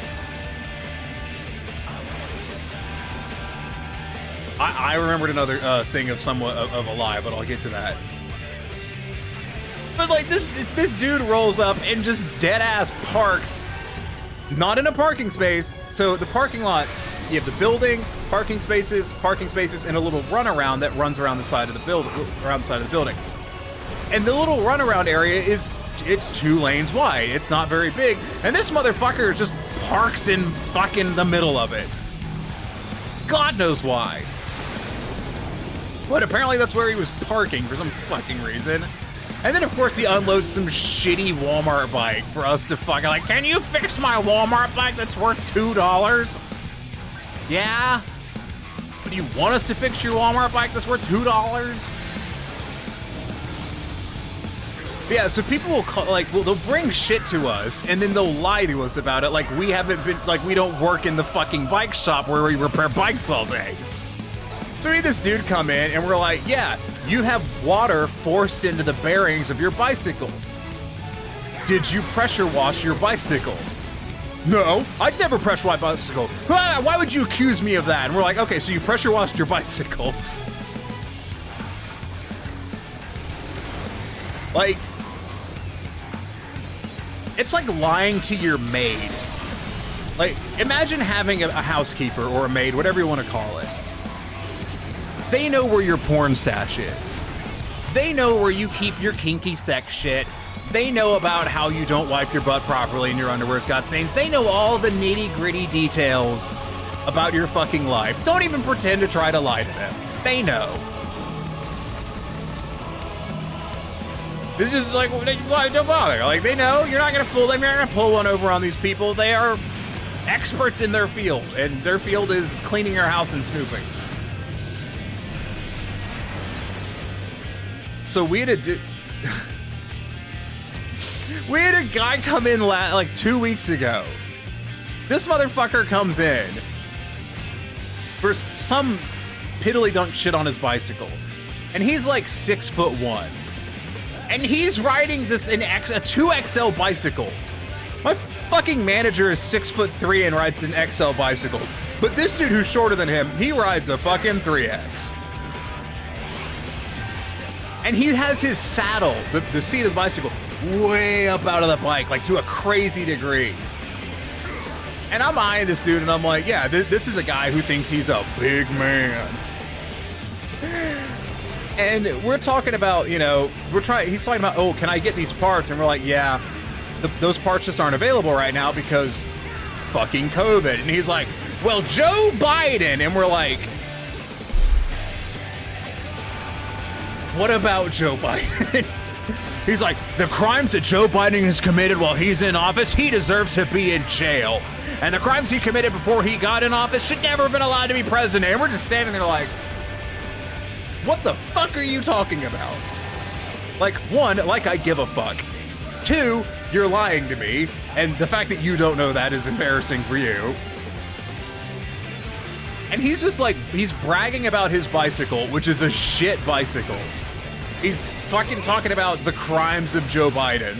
I remembered another thing of somewhat of a lie, but I'll get to that. But like this dude rolls up and just dead ass parks, not in a parking space. So the parking lot, you have the building, parking spaces, and a little runaround that runs around the side of the building. And the little runaround area it's 2 lanes wide. It's not very big, and this motherfucker just parks in fucking the middle of it. God knows why. But apparently that's where he was parking for some fucking reason. And then, of course, he unloads some shitty Walmart bike for us to fucking like, can you fix my Walmart bike that's worth $2? Yeah? But you want us to fix your Walmart bike that's worth $2? Yeah, so people will call, like, well, they'll bring shit to us, and then they'll lie to us about it, like we haven't been, like we don't work in the fucking bike shop where we repair bikes all day. So we had this dude come in, and we're like, yeah, you have water forced into the bearings of your bicycle. Did you pressure wash your bicycle? No, I'd never pressure wash my bicycle. Why would you accuse me of that? And we're like, okay, so you pressure washed your bicycle. Like, it's like lying to your maid. Like, imagine having a housekeeper or a maid, whatever you want to call it. They know where your porn stash is. They know where you keep your kinky sex shit. They know about how you don't wipe your butt properly and your underwear's got stains. They know all the nitty-gritty details about your fucking life. Don't even pretend to try to lie to them. They know. This is like, don't bother. Like, they know you're not gonna fool them. You're not gonna pull one over on these people. They are experts in their field, and their field is cleaning your house and snooping. So we had a guy come in like 2 weeks ago. This motherfucker comes in for some piddly dunk shit on his bicycle, and he's like 6'1", and he's riding this a 2XL bicycle. My fucking manager is 6'3" and rides an XL bicycle, but this dude who's shorter than him, he rides a fucking 3X. And he has his saddle, the seat of the bicycle, way up out of the bike, like to a crazy degree. And I'm eyeing this dude, and I'm like, yeah, this is a guy who thinks he's a big man. And we're talking about, you know, he's talking about, oh, can I get these parts? And we're like, yeah, those parts just aren't available right now because fucking COVID. And he's like, well, Joe Biden. And we're like, what about Joe Biden? He's like, the crimes that Joe Biden has committed while he's in office, he deserves to be in jail. And the crimes he committed before he got in office should never have been allowed to be president. And we're just standing there like, what the fuck are you talking about? Like, one, like I give a fuck. Two, you're lying to me. And the fact that you don't know that is embarrassing for you. And he's just like, he's bragging about his bicycle, which is a shit bicycle. He's fucking talking about the crimes of Joe Biden.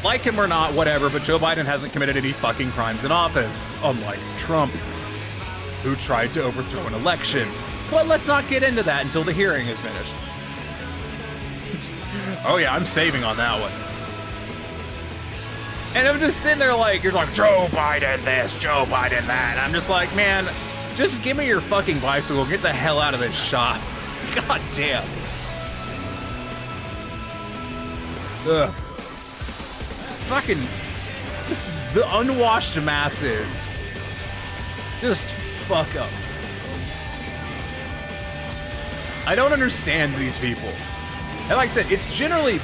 Like him or not, whatever, but Joe Biden hasn't committed any fucking crimes in office, unlike Trump. who tried to overthrow an election. But let's not get into that until the hearing is finished. Oh yeah, I'm saving on that one. And I'm just sitting there like, you're like, Joe Biden this, Joe Biden that. And I'm just like, man, just give me your fucking bicycle. Get the hell out of this shop. God damn. Ugh. Fucking, just the unwashed masses. Just fuck up. I don't understand these people. And like I said, it's generally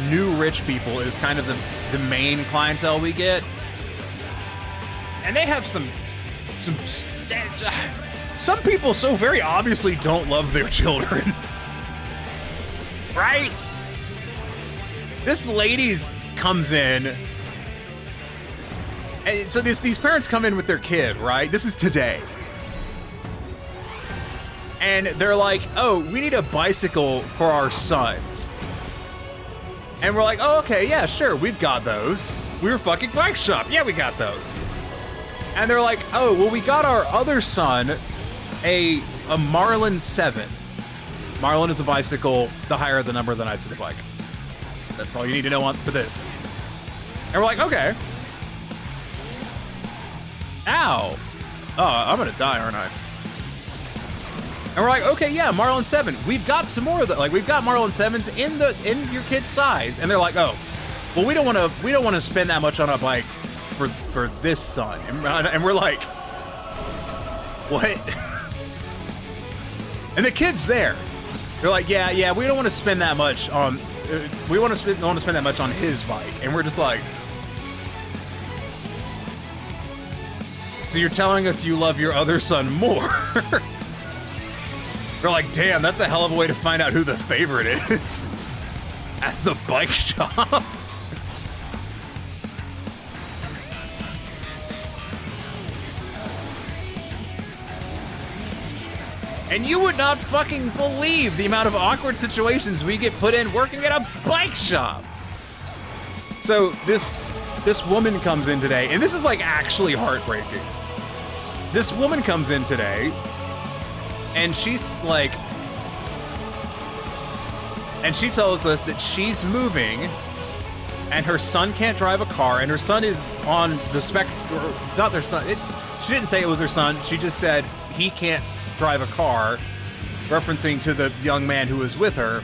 new rich people is kind of the main clientele we get. And they have some people so very obviously don't love their children. Right? This lady's comes in. And so these parents come in with their kid, right? This is today. And they're like, oh, we need a bicycle for our son. And we're like, oh, okay, yeah, sure, we've got those. We're a fucking bike shop. Yeah, we got those. And they're like, oh, well, we got our other son a Marlin 7. Marlin is a bicycle. The higher the number, the nicer the bike. That's all you need to know for this. And we're like, okay. Ow. Oh, I'm gonna die, aren't I? And we're like, okay, yeah, Marlin 7. We've got some more of that. Like, we've got Marlin 7s in your kid's size. And they're like, oh, well, we don't want to spend that much on a bike for this son. And we're like, what? And the kid's there. They're like, yeah, we don't want to spend that much on. We don't want to spend that much on his bike. And we're just like, so you're telling us you love your other son more? We're like, damn, that's a hell of a way to find out who the favorite is at the bike shop. And you would not fucking believe the amount of awkward situations we get put in working at a bike shop. So this woman comes in today, and this is like actually heartbreaking. This woman comes in today, and she's like, and she tells us that she's moving, and her son can't drive a car, and her son is on the spectrum. It's not their son. She didn't say it was her son. She just said he can't drive a car, referencing to the young man who was with her,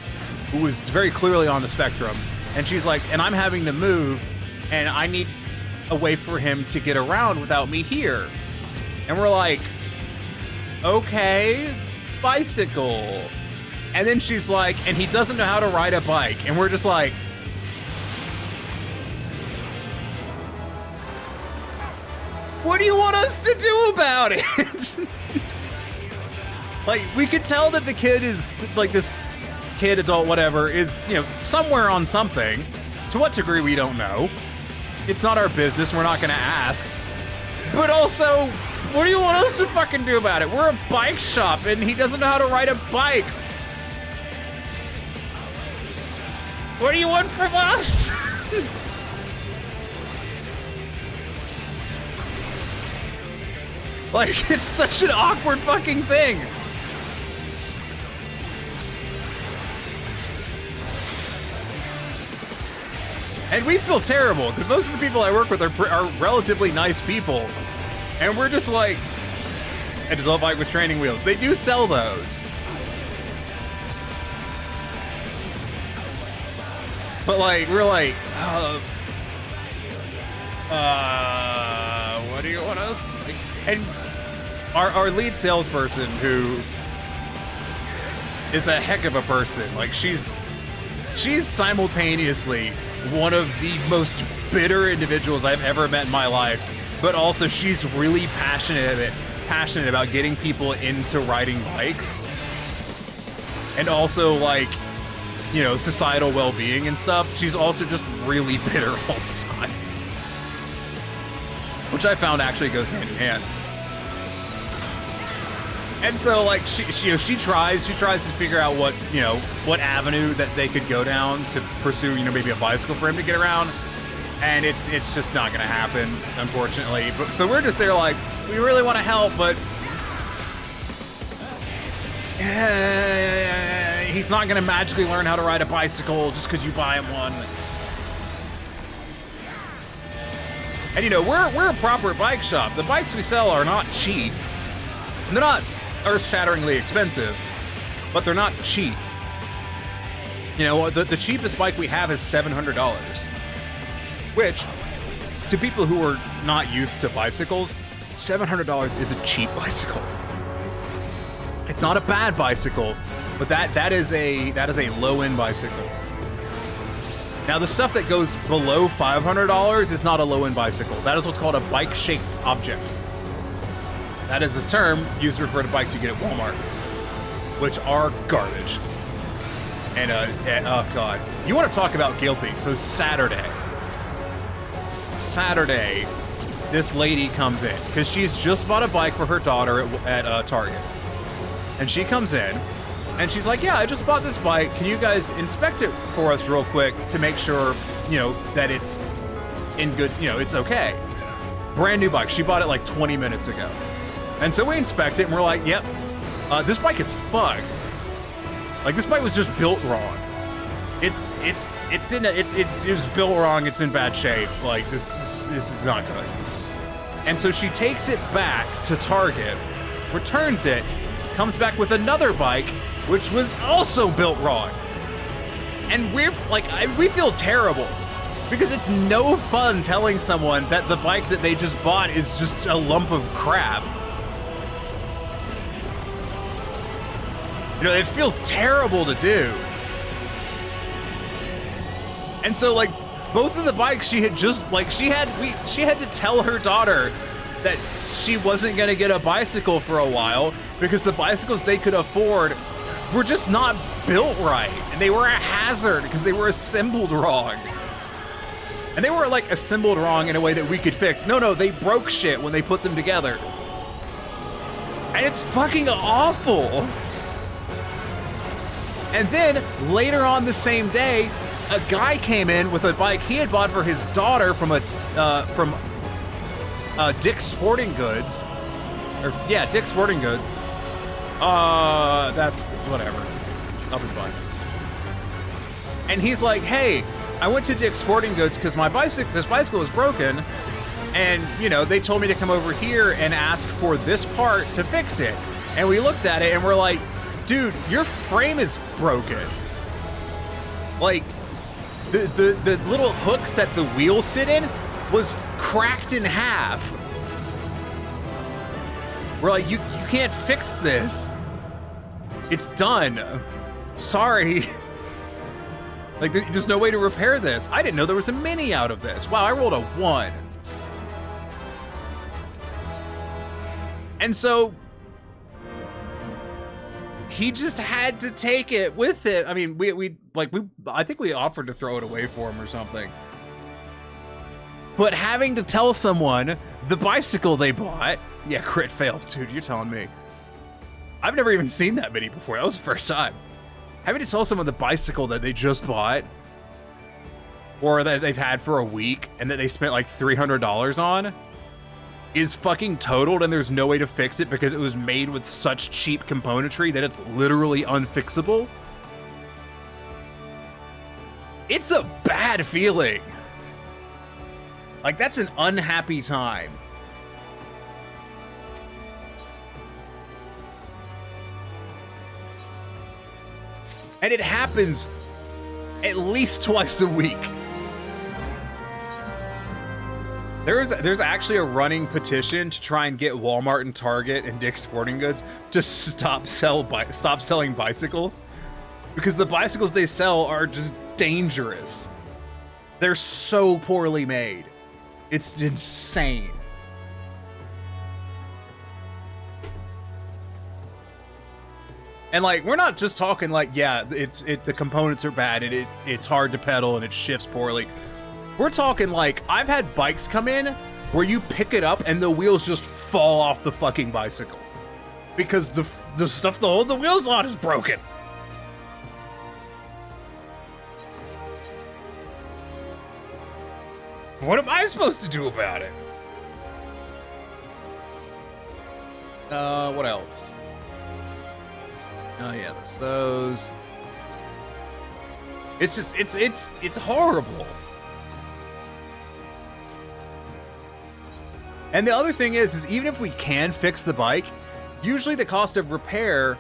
who was very clearly on the spectrum. And she's like, and I'm having to move, and I need a way for him to get around without me here. And we're like, okay, bicycle. And then she's like, and he doesn't know how to ride a bike. And we're just like, what do you want us to do about it? Like, we could tell that the kid is, like, this kid, adult, whatever, is, you know, somewhere on something. To what degree, we don't know. It's not our business. We're not going to ask. But also, what do you want us to fucking do about it? We're a bike shop, and he doesn't know how to ride a bike. What do you want from us? Like, it's such an awkward fucking thing. And we feel terrible, because most of the people I work with are relatively nice people. And we're just like, an adult bike with training wheels. They do sell those. But like, we're like, what do you want us to think? And our lead salesperson, who is a heck of a person, like she's simultaneously one of the most bitter individuals I've ever met in my life, but also she's really passionate about getting people into riding bikes, and also, like, you know, societal well-being and stuff. She's also just really bitter all the time, which I found actually goes hand in hand. And so, like, she tries to figure out what avenue that they could go down to pursue, you know, maybe a bicycle for him to get around. And it's just not going to happen, unfortunately. But so we're just there like, we really want to help, but he's not gonna magically learn how to ride a bicycle just because you buy him one. And you know, we're a proper bike shop. The bikes we sell are not cheap. They're not earth-shatteringly expensive, but they're not cheap. You know, the cheapest bike we have is $700, which, to people who are not used to bicycles, $700 is a cheap bicycle. It's not a bad bicycle, but that is a low-end bicycle. Now, the stuff that goes below $500 is not a low-end bicycle. That is what's called a bike-shaped object. That is a term used to refer to bikes you get at Walmart, which are garbage. And, oh God. You want to talk about guilty. So Saturday, this lady comes in, because she's just bought a bike for her daughter at Target. And she comes in, and she's like, yeah, I just bought this bike. Can you guys inspect it for us real quick to make sure, you know, that it's in good, you know, it's okay. Brand new bike. She bought it like 20 minutes ago. And so we inspect it, and we're like, yep, this bike is fucked. Like, this bike was just built wrong. It was built wrong. It's in bad shape. Like, this is not good. And so she takes it back to Target, returns it, comes back with another bike, which was also built wrong. And we feel terrible because it's no fun telling someone that the bike that they just bought is just a lump of crap. You know, it feels terrible to do. And so, like, both of the bikes she had just, like, she had to tell her daughter that she wasn't gonna get a bicycle for a while because the bicycles they could afford were just not built right. And they were a hazard because they were assembled wrong. And they were, like, assembled wrong in a way that we could fix. No, they broke shit when they put them together. And it's fucking awful. And then, later on the same day, a guy came in with a bike he had bought for his daughter from Dick's Sporting Goods. Dick's Sporting Goods. That's whatever. I'll be fine. And he's like, hey, I went to Dick's Sporting Goods because this bicycle is broken, and, you know, they told me to come over here and ask for this part to fix it. And we looked at it and we're like, dude, your frame is broken. Like, the little hooks that the wheels sit in was cracked in half. We're like, you can't fix this. It's done. Sorry. Like, there's no way to repair this. I didn't know there was a mini out of this. Wow, I rolled a 1. And so he just had to take it with it. I mean, I think we offered to throw it away for him or something. But having to tell someone the bicycle they bought, yeah, crit fail, dude, you're telling me. I've never even seen that many before. That was the first time. Having to tell someone the bicycle that they just bought, or that they've had for a week, and that they spent like $300 on, is fucking totaled, and there's no way to fix it because it was made with such cheap componentry that it's literally unfixable. It's a bad feeling. Like, that's an unhappy time. And it happens at least twice a week. There's actually a running petition to try and get Walmart and Target and Dick's Sporting Goods to stop selling bicycles, because the bicycles they sell are just dangerous. They're so poorly made. It's insane. And like, we're not just talking like, yeah, the components are bad and it's hard to pedal and it shifts poorly. We're talking like, I've had bikes come in where you pick it up and the wheels just fall off the fucking bicycle because the stuff to hold the wheels on is broken. What am I supposed to do about it? What else? Oh yeah, there's those. It's just, it's horrible. And the other thing is even if we can fix the bike, usually the cost of repair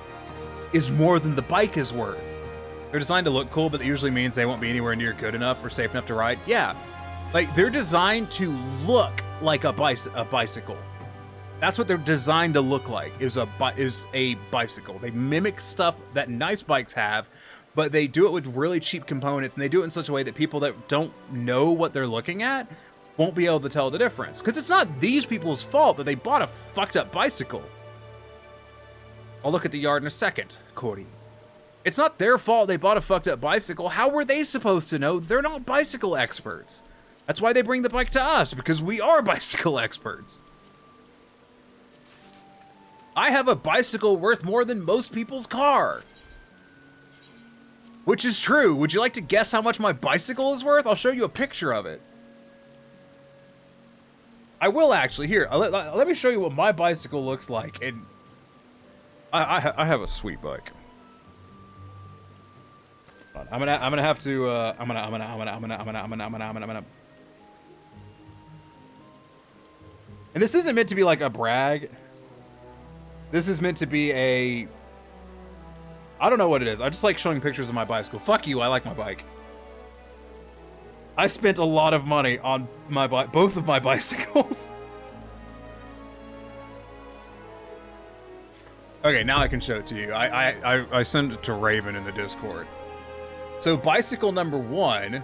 is more than the bike is worth. They're designed to look cool, but that usually means they won't be anywhere near good enough or safe enough to ride. Yeah, like they're designed to look like a bicycle. That's what they're designed to look like, is a bicycle. They mimic stuff that nice bikes have, but they do it with really cheap components, and they do it in such a way that people that don't know what they're looking at won't be able to tell the difference. Because it's not these people's fault that they bought a fucked up bicycle. I'll look at the yard in a second, Cody. It's not their fault they bought a fucked up bicycle. How were they supposed to know? They're not bicycle experts. That's why they bring the bike to us, because we are bicycle experts. I have a bicycle worth more than most people's car. Which is true. Would you like to guess how much my bicycle is worth? I'll show you a picture of it. I will actually. Here, let me show you what my bicycle looks like. And I have a sweet bike. I'm gonna have to. I'm gonna. And this isn't meant to be like a brag. This is meant to be a. I don't know what it is. I just like showing pictures of my bicycle. Fuck you. I like my bike. I spent a lot of money on my both of my bicycles. Okay, now I can show it to you. I sent it to Raven in the Discord. So bicycle number 1,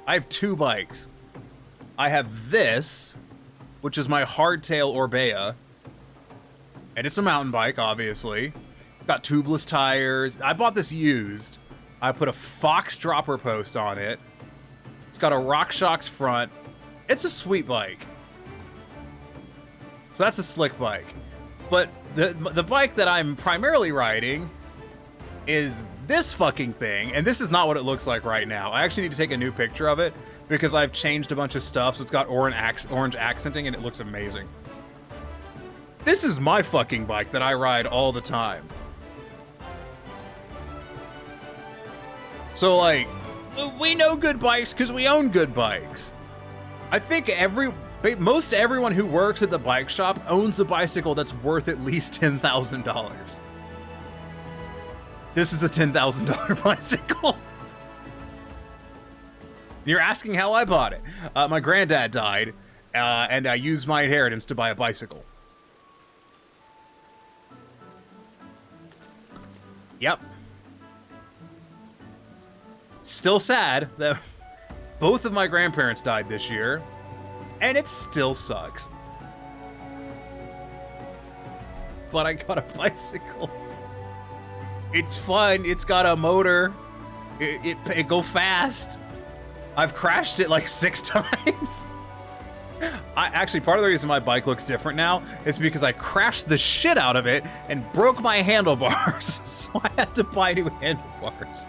I have 2 bikes. I have this, which is my hardtail Orbea, and it's a mountain bike, obviously. Got tubeless tires. I bought this used. I put a Fox dropper post on it. It's got a RockShox front. It's a sweet bike. So that's a slick bike. But the bike that I'm primarily riding is this fucking thing, and this is not what it looks like right now. I actually need to take a new picture of it because I've changed a bunch of stuff, so it's got orange accenting, and it looks amazing. This is my fucking bike that I ride all the time. So, like, we know good bikes because we own good bikes. I think most everyone who works at the bike shop owns a bicycle that's worth at least $10,000. This is a $10,000 bicycle. You're asking how I bought it. My granddad died, and I used my inheritance to buy a bicycle. Yep. Still sad that both of my grandparents died this year, and it still sucks. But I got a bicycle. It's fun. It's got a motor. It go fast. I've crashed it like 6 times. Actually, part of the reason my bike looks different now is because I crashed the shit out of it and broke my handlebars. So I had to buy new handlebars.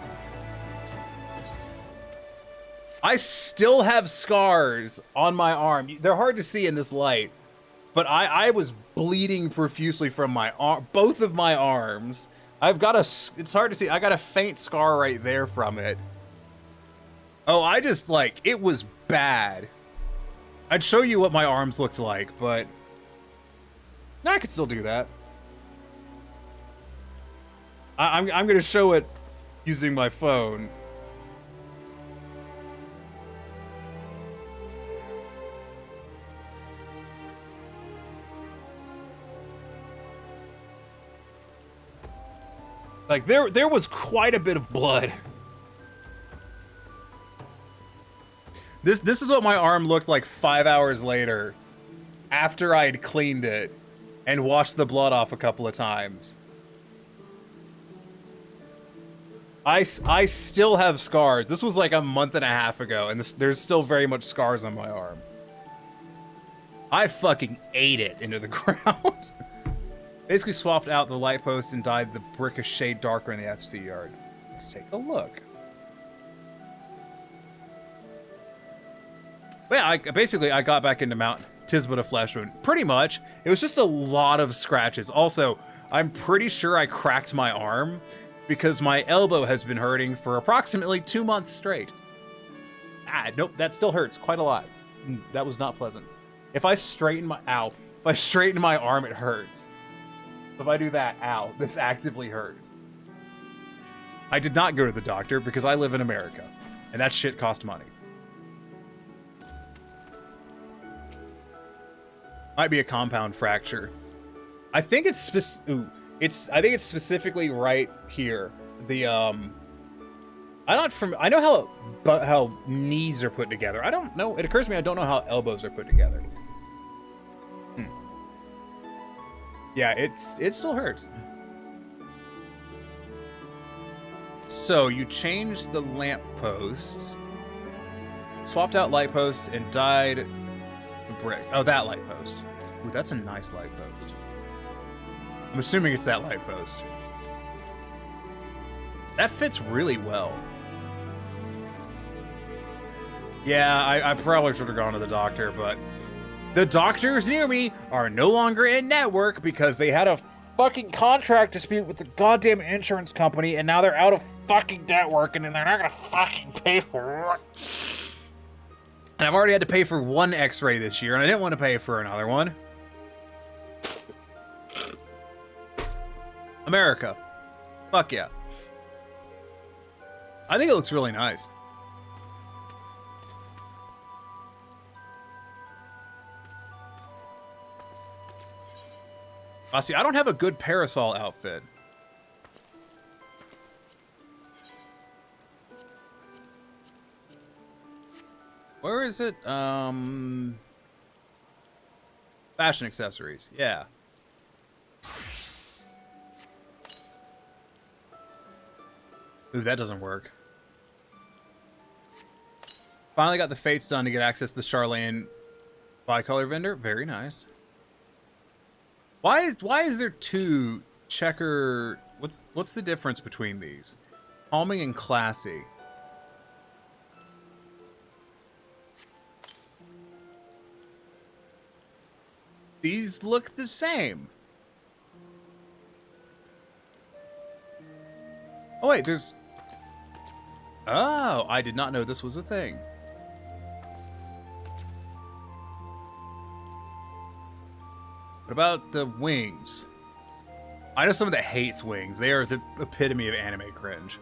I still have scars on my arm. They're hard to see in this light, but I was bleeding profusely from my arm, both of my arms. I've got it's hard to see. I got a faint scar right there from it. Oh, it was bad. I'd show you what my arms looked like, but no, I could still do that. I'm gonna show it using my phone. Like, there was quite a bit of blood. This is what my arm looked like 5 hours later, after I had cleaned it and washed the blood off a couple of times. I still have scars. This was like a month and a half ago, and there's still very much scars on my arm. I fucking ate it into the ground. Basically swapped out the light post and dyed the brick a shade darker in the FC yard. Let's take a look. But yeah, I got back into mountain. 'tis but a flesh wound. Pretty much. It was just a lot of scratches. Also, I'm pretty sure I cracked my arm because my elbow has been hurting for approximately 2 months straight. Ah, nope, that still hurts quite a lot. That was not pleasant. If I straighten my if I straighten my arm, it hurts. If I do that, ow, this actively hurts. I did not go to the doctor because I live in America, and that shit cost money. Might be a compound fracture. I think it's specifically right here. The I know how knees are put together. I don't know. It occurs to me I don't know how elbows are put together. Yeah, it still hurts. So you changed the lamp posts, swapped out light posts, and dyed the brick. Oh, that light post. Ooh, that's a nice light post. I'm assuming it's that light post. That fits really well. Yeah, I probably should have gone to the doctor, but the doctors near me are no longer in network because they had a fucking contract dispute with the goddamn insurance company, and now they're out of fucking network, and they're not gonna fucking pay for it. And I've already had to pay for one x-ray this year, and I didn't want to pay for another one. America. Fuck yeah. I think it looks really nice. See, I don't have a good parasol outfit. Where is it? Fashion accessories. Yeah. Ooh, that doesn't work. Finally got the fates done to get access to the Charlene bicolor vendor. Very nice. Why is there two checker? What's the difference between these? Calming and classy. These look the same. Oh wait, there's... Oh, I did not know this was a thing. What about the wings? I know someone that hates wings. They are the epitome of anime cringe.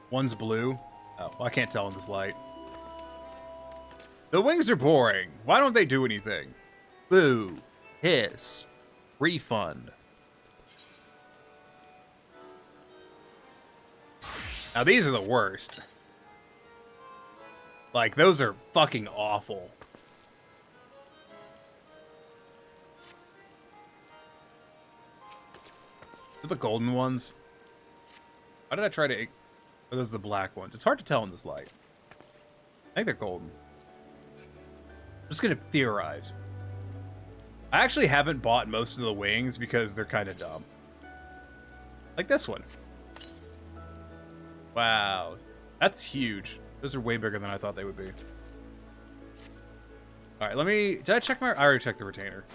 One's blue. Oh, well, I can't tell in this light. The wings are boring. Why don't they do anything? Boo. Hiss. Refund. Now these are the worst. Like, those are fucking awful. Are the golden ones? Why did I try to... Oh, those are the black ones. It's hard to tell in this light. I think they're golden. I'm just gonna theorize. I actually haven't bought most of the wings because they're kind of dumb. Like this one. Wow. That's huge. Those are way bigger than I thought they would be. Alright, let me... Did I check my... I already checked the retainer.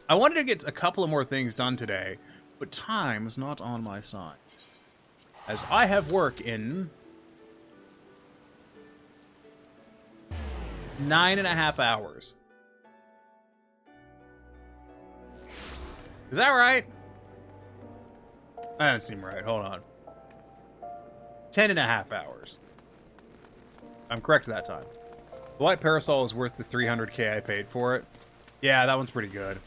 I wanted to get a couple of more things done today, but time's not on my side. As I have work in 9.5 hours. Is that right? That doesn't seem right. Hold on. 10.5 hours. I'm correct that time. The white parasol is worth the 300k I paid for it. Yeah, that one's pretty good.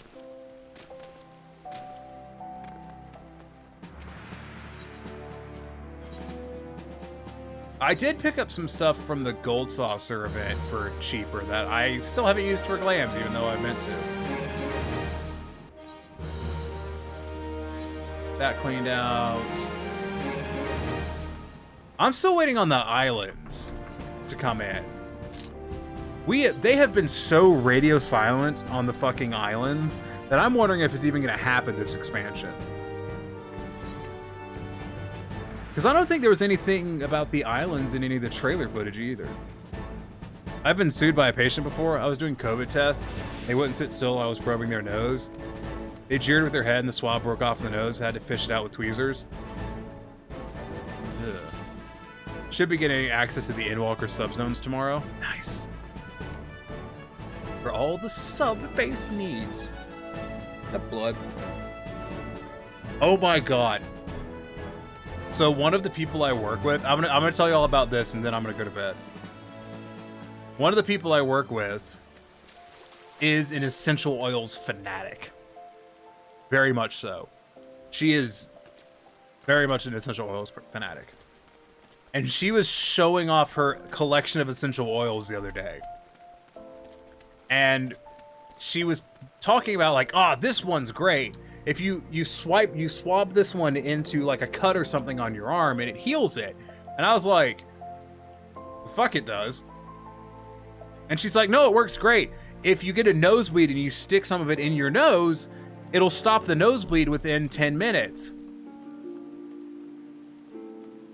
I did pick up some stuff from the Gold Saucer event for cheaper that I still haven't used for glams, even though I meant to. That cleaned out. I'm still waiting on the islands to come in. They have been so radio silent on the fucking islands that I'm wondering if it's even going to happen this expansion. Because I don't think there was anything about the islands in any of the trailer footage either. I've been sued by a patient before. I was doing COVID tests. They wouldn't sit still. I was probing their nose. They jeered with their head and the swab broke off the nose. Had to fish it out with tweezers. Ugh. Should be getting access to the Endwalker subzones tomorrow. Nice. For all the sub-based needs. That blood. Oh my god. So one of the people I work with, I'm gonna tell you all about this and then I'm gonna go to bed. One of the people I work with is an essential oils fanatic. Very much so. She is very much an essential oils fanatic. And she was showing off her collection of essential oils the other day. And she was talking about like, this one's great. If you swab this one into like a cut or something on your arm and it heals it. And I was like, fuck it does. And she's like, no, it works great. If you get a nosebleed and you stick some of it in your nose, it'll stop the nosebleed within 10 minutes.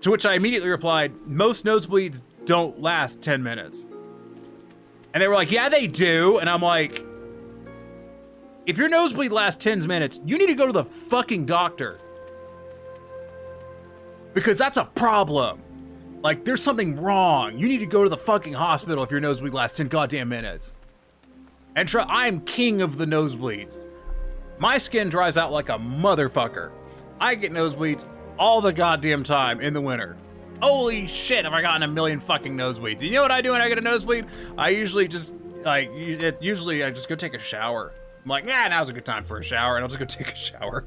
To which I immediately replied, most nosebleeds don't last 10 minutes. And they were like, yeah, they do. And I'm like, if your nosebleed lasts 10 minutes, you need to go to the fucking doctor. Because that's a problem. Like, there's something wrong. You need to go to the fucking hospital if your nosebleed lasts 10 goddamn minutes. And I'm king of the nosebleeds. My skin dries out like a motherfucker. I get nosebleeds all the goddamn time in the winter. Holy shit, have I gotten a million fucking nosebleeds. You know what I do when I get a nosebleed? I usually just, I just go take a shower. I'm like, now's a good time for a shower, and I'll just go take a shower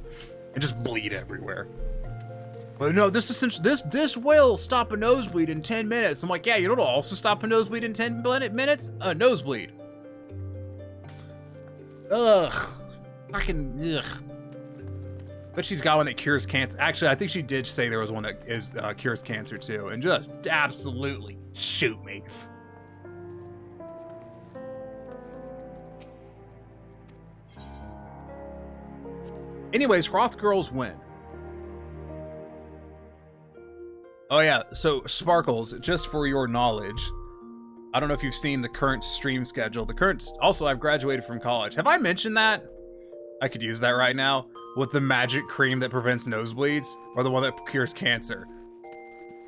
and just bleed everywhere. But no, this will stop a nosebleed in 10 minutes. I'm like, yeah, you know what'll also stop a nosebleed in 10 minutes? A nosebleed. Ugh. Fucking, ugh. But she's got one that cures cancer. Actually, I think she did say there was one that cures cancer too. And just absolutely shoot me. Anyways, Roth girls win. Oh yeah, so Sparkles, just for your knowledge, I don't know if you've seen the current stream schedule. Also, I've graduated from college. Have I mentioned that? I could use that right now. With the magic cream that prevents nosebleeds, or the one that cures cancer.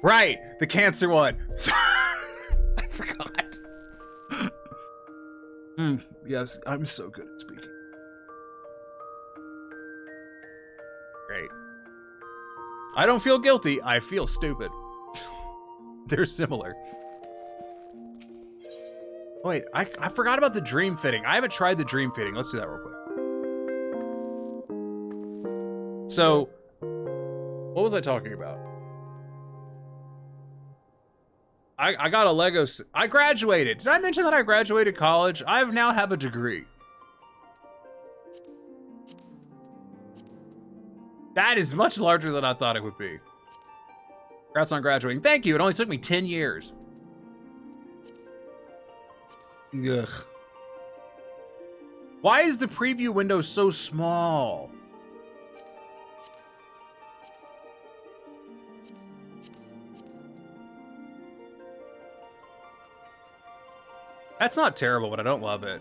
Right, the cancer one. I forgot. Yes, I'm so good at speaking. Great. I don't feel guilty, I feel stupid. They're similar. Oh, wait, I forgot about the dream fitting. I haven't tried the dream fitting. Let's do that real quick. So, what was I talking about? I got a Lego. I graduated. Did I mention that I graduated college? I now have a degree. That is much larger than I thought it would be. Congrats on graduating. Thank you. It only took me 10 years. Ugh. Why is the preview window so small? That's not terrible, but I don't love it.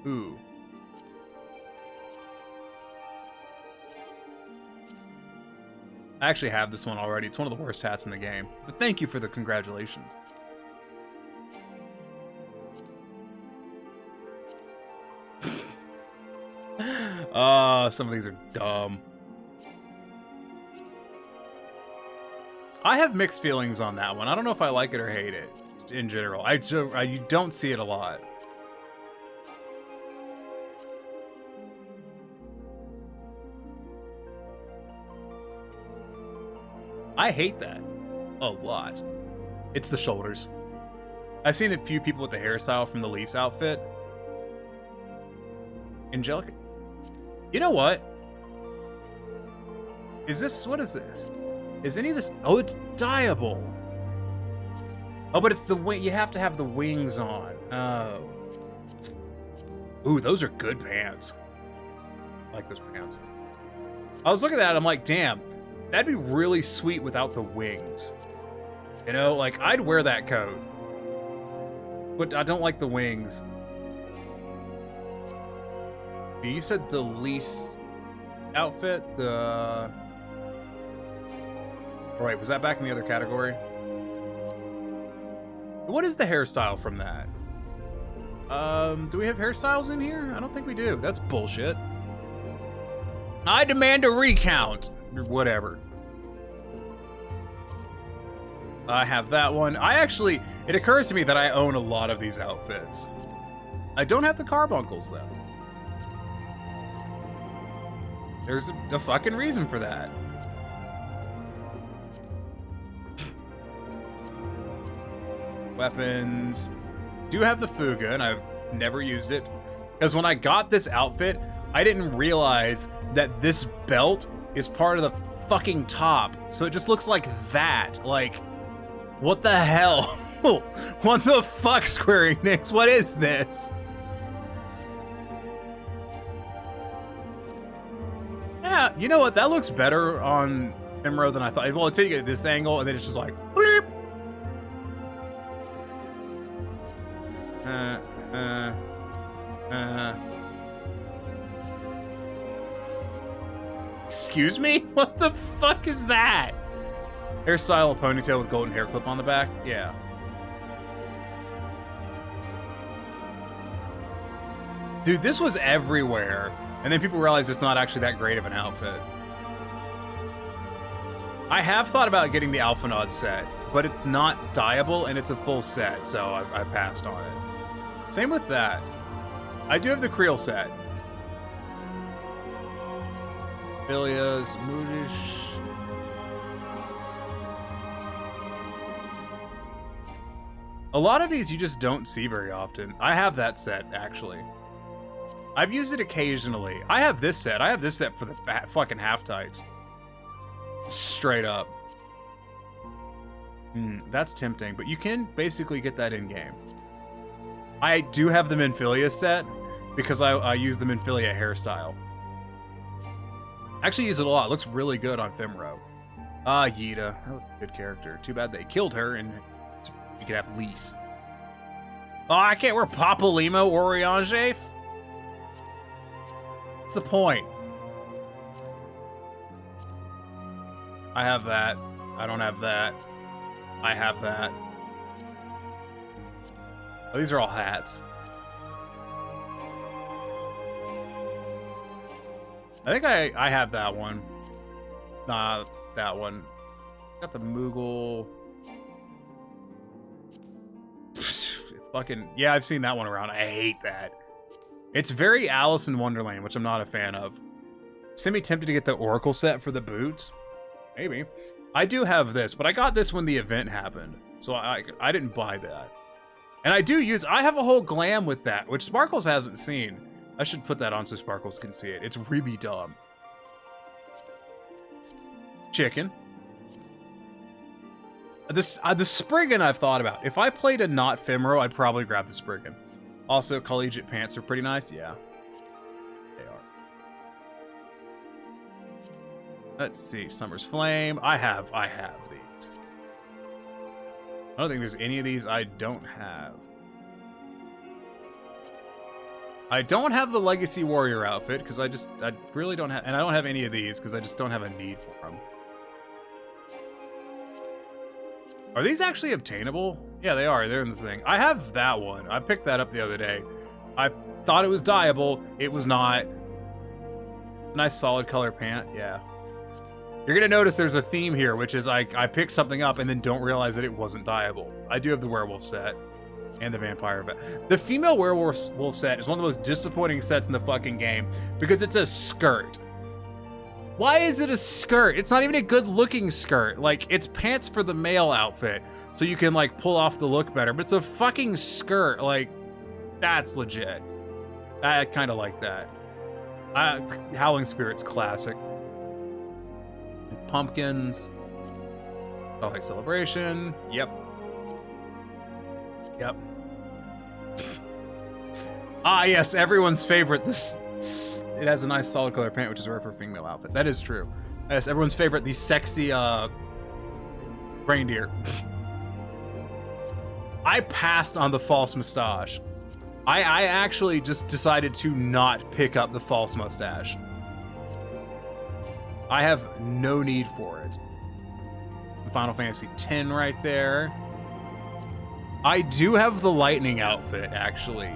Ooh. I actually have this one already. It's one of the worst hats in the game. But thank you for the congratulations. Some of these are dumb. I have mixed feelings on that one. I don't know if I like it or hate it in general. You don't see it a lot. I hate that a lot. It's the shoulders. I've seen a few people with the hairstyle from the Lise outfit. Angelica. You know what? What is this? Is any of this? Oh, it's dyeable. Oh, but it's the wing. You have to have the wings on. Oh. Ooh, those are good pants. I like those pants. I was looking at that. I'm like, damn, that'd be really sweet without the wings. You know, like I'd wear that coat. But I don't like the wings. You said the least outfit, the... Oh, wait, was that back in the other category? What is the hairstyle from that? Do we have hairstyles in here? I don't think we do. That's bullshit. I demand a recount. Or whatever. I have that one. It occurs to me that I own a lot of these outfits. I don't have the carbuncles, though. There's a fucking reason for that. Weapons. Do have the Fuga, and I've never used it. Because when I got this outfit, I didn't realize that this belt is part of the fucking top. So it just looks like that. Like, what the hell? What the fuck, Square Enix? What is this? Yeah, you know what? That looks better on Fimro than I thought. Well, until you get this angle, and then it's just like, bleep. Excuse me? What the fuck is that? Hairstyle, a ponytail with golden hair clip on the back? Yeah. Dude, this was everywhere. And then people realize it's not actually that great of an outfit. I have thought about getting the Alphanod set, but it's not dyeable and it's a full set, so I passed on it. Same with that. I do have the Creel set. Philias, Moodish. A lot of these you just don't see very often. I have that set, actually. I've used it occasionally. I have this set. I have this set for the fucking half tights. Straight up. That's tempting, but you can basically get that in-game. I do have the Minfilia set because I use the Minfilia hairstyle. Actually use it a lot. It looks really good on Fimro. Yida. That was a good character. Too bad they killed her and you could have Lise. Oh, I can't wear Papa Limo Oriange? What's the point? I have that. I don't have that. I have that. Oh, these are all hats. I think I have that one. Nah, that one. Got the Moogle. Fucking yeah, I've seen that one around. I hate that. It's very Alice in Wonderland, which I'm not a fan of. Semi-tempted to get the Oracle set for the boots. Maybe. I do have this, but I got this when the event happened, so I didn't buy that. And I have a whole glam with that, which Sparkles hasn't seen. I should put that on so Sparkles can see it. It's really dumb. Chicken. The Spriggan I've thought about. If I played a not Fimro, I'd probably grab the Spriggan. Also, collegiate pants are pretty nice. Yeah, they are. Let's see. Summer's Flame. I have these. I don't think there's any of these I don't have. I don't have the Legacy Warrior outfit because I really don't have, and I don't have any of these because I just don't have a need for them. Are these actually obtainable? Yeah, they are. They're in the thing. I have that one. I picked that up the other day. I thought it was dyeable. It was not. Nice solid color pant. Yeah. You're going to notice there's a theme here, which is I pick something up and then don't realize that it wasn't dyeable. I do have the werewolf set and the vampire set. The female werewolf set is one of the most disappointing sets in the fucking game because it's a skirt. Why is it a skirt? It's not even a good looking skirt. Like, it's pants for the male outfit, so you can like pull off the look better, but it's a fucking skirt. Like, that's legit. I kind of like that. Howling Spirits classic. And pumpkins. Gothic Celebration. Yep. Yep. Yes, everyone's favorite. It has a nice solid color pant, which is rare for a female outfit. That is true. Yes, everyone's favorite, the sexy reindeer. I passed on the false mustache. I actually just decided to not pick up the false mustache. I have no need for it. Final Fantasy X right there. I do have the lightning outfit, actually.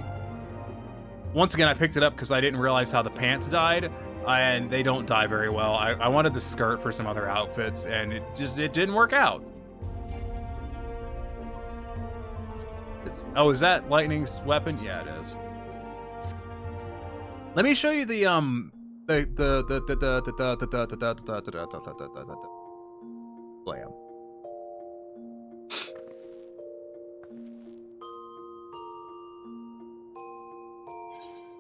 Once again, I picked it up because I didn't realize how the pants died, and they don't die very well. I wanted the skirt for some other outfits, and it didn't work out. Oh, is that Lightning's weapon? Yeah, it is. Let me show you the glam.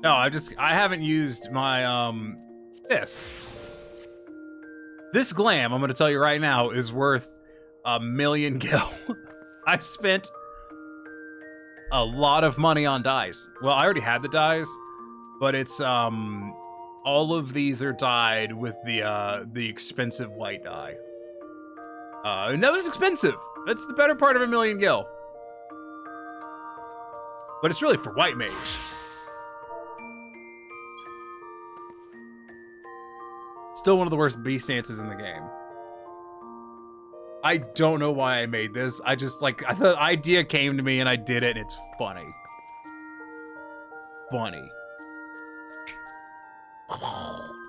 No, I haven't used my this glam, I'm gonna tell you right now, is worth 1,000,000 gil. I spent a lot of money on dyes. Well, I already had the dyes, but it's all of these are dyed with the expensive white dye. And that was expensive. That's the better part of 1,000,000 gil. But it's really for white mage. Still one of the worst beast dances in the game. I don't know why I made this. I just, like, the idea came to me and I did it, and it's funny. Funny.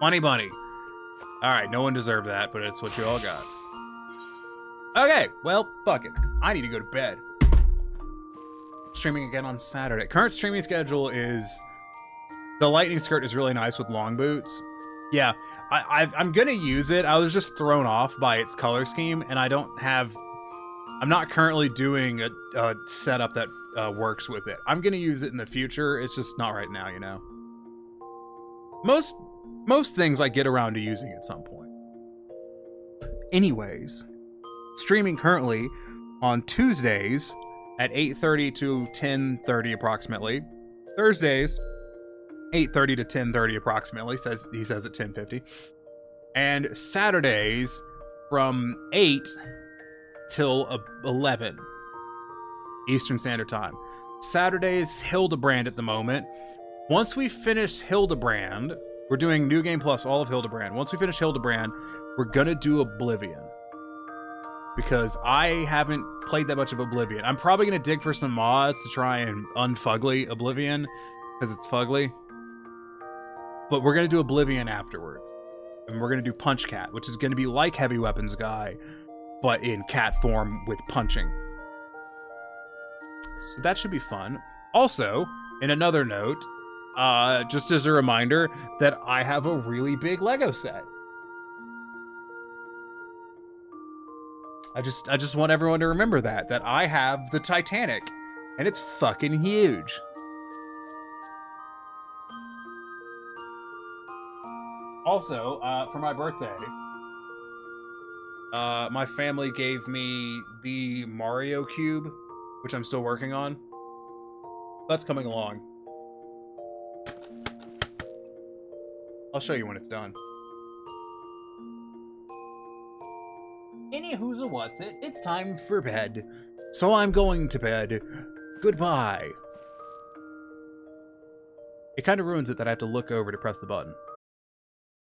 Funny bunny. Alright, no one deserved that, but it's what you all got. Okay, well, fuck it. I need to go to bed. Streaming again on Saturday. Current streaming schedule is... The lightning skirt is really nice with long boots. Yeah, I'm gonna use it. I was just thrown off by its color scheme, and I'm not currently doing a setup that works with it. I'm gonna use it in the future. It's just not right now, you know. Most things I get around to using at some point. Anyways, streaming currently on Tuesdays at 8:30 to 10:30 approximately. Thursdays 8:30 to 10:30 approximately, he says at 10:50. And Saturdays from 8 till 11 Eastern Standard Time. Saturdays, Hildebrand at the moment. Once we finish Hildebrand, we're doing New Game Plus, all of Hildebrand. Once we finish Hildebrand, we're gonna do Oblivion. Because I haven't played that much of Oblivion. I'm probably gonna dig for some mods to try and unfugly Oblivion, because it's fugly. But we're going to do Oblivion afterwards. And we're going to do Punch Cat, which is going to be like Heavy Weapons Guy, but in cat form with punching. So that should be fun. Also, in another note, just as a reminder that I have a really big Lego set. I just want everyone to remember that I have the Titanic, and it's fucking huge. Also, for my birthday, my family gave me the Mario Cube, which I'm still working on. That's coming along. I'll show you when it's done. Anywho's a what's it? It's time for bed. So I'm going to bed. Goodbye. It kind of ruins it that I have to look over to press the button.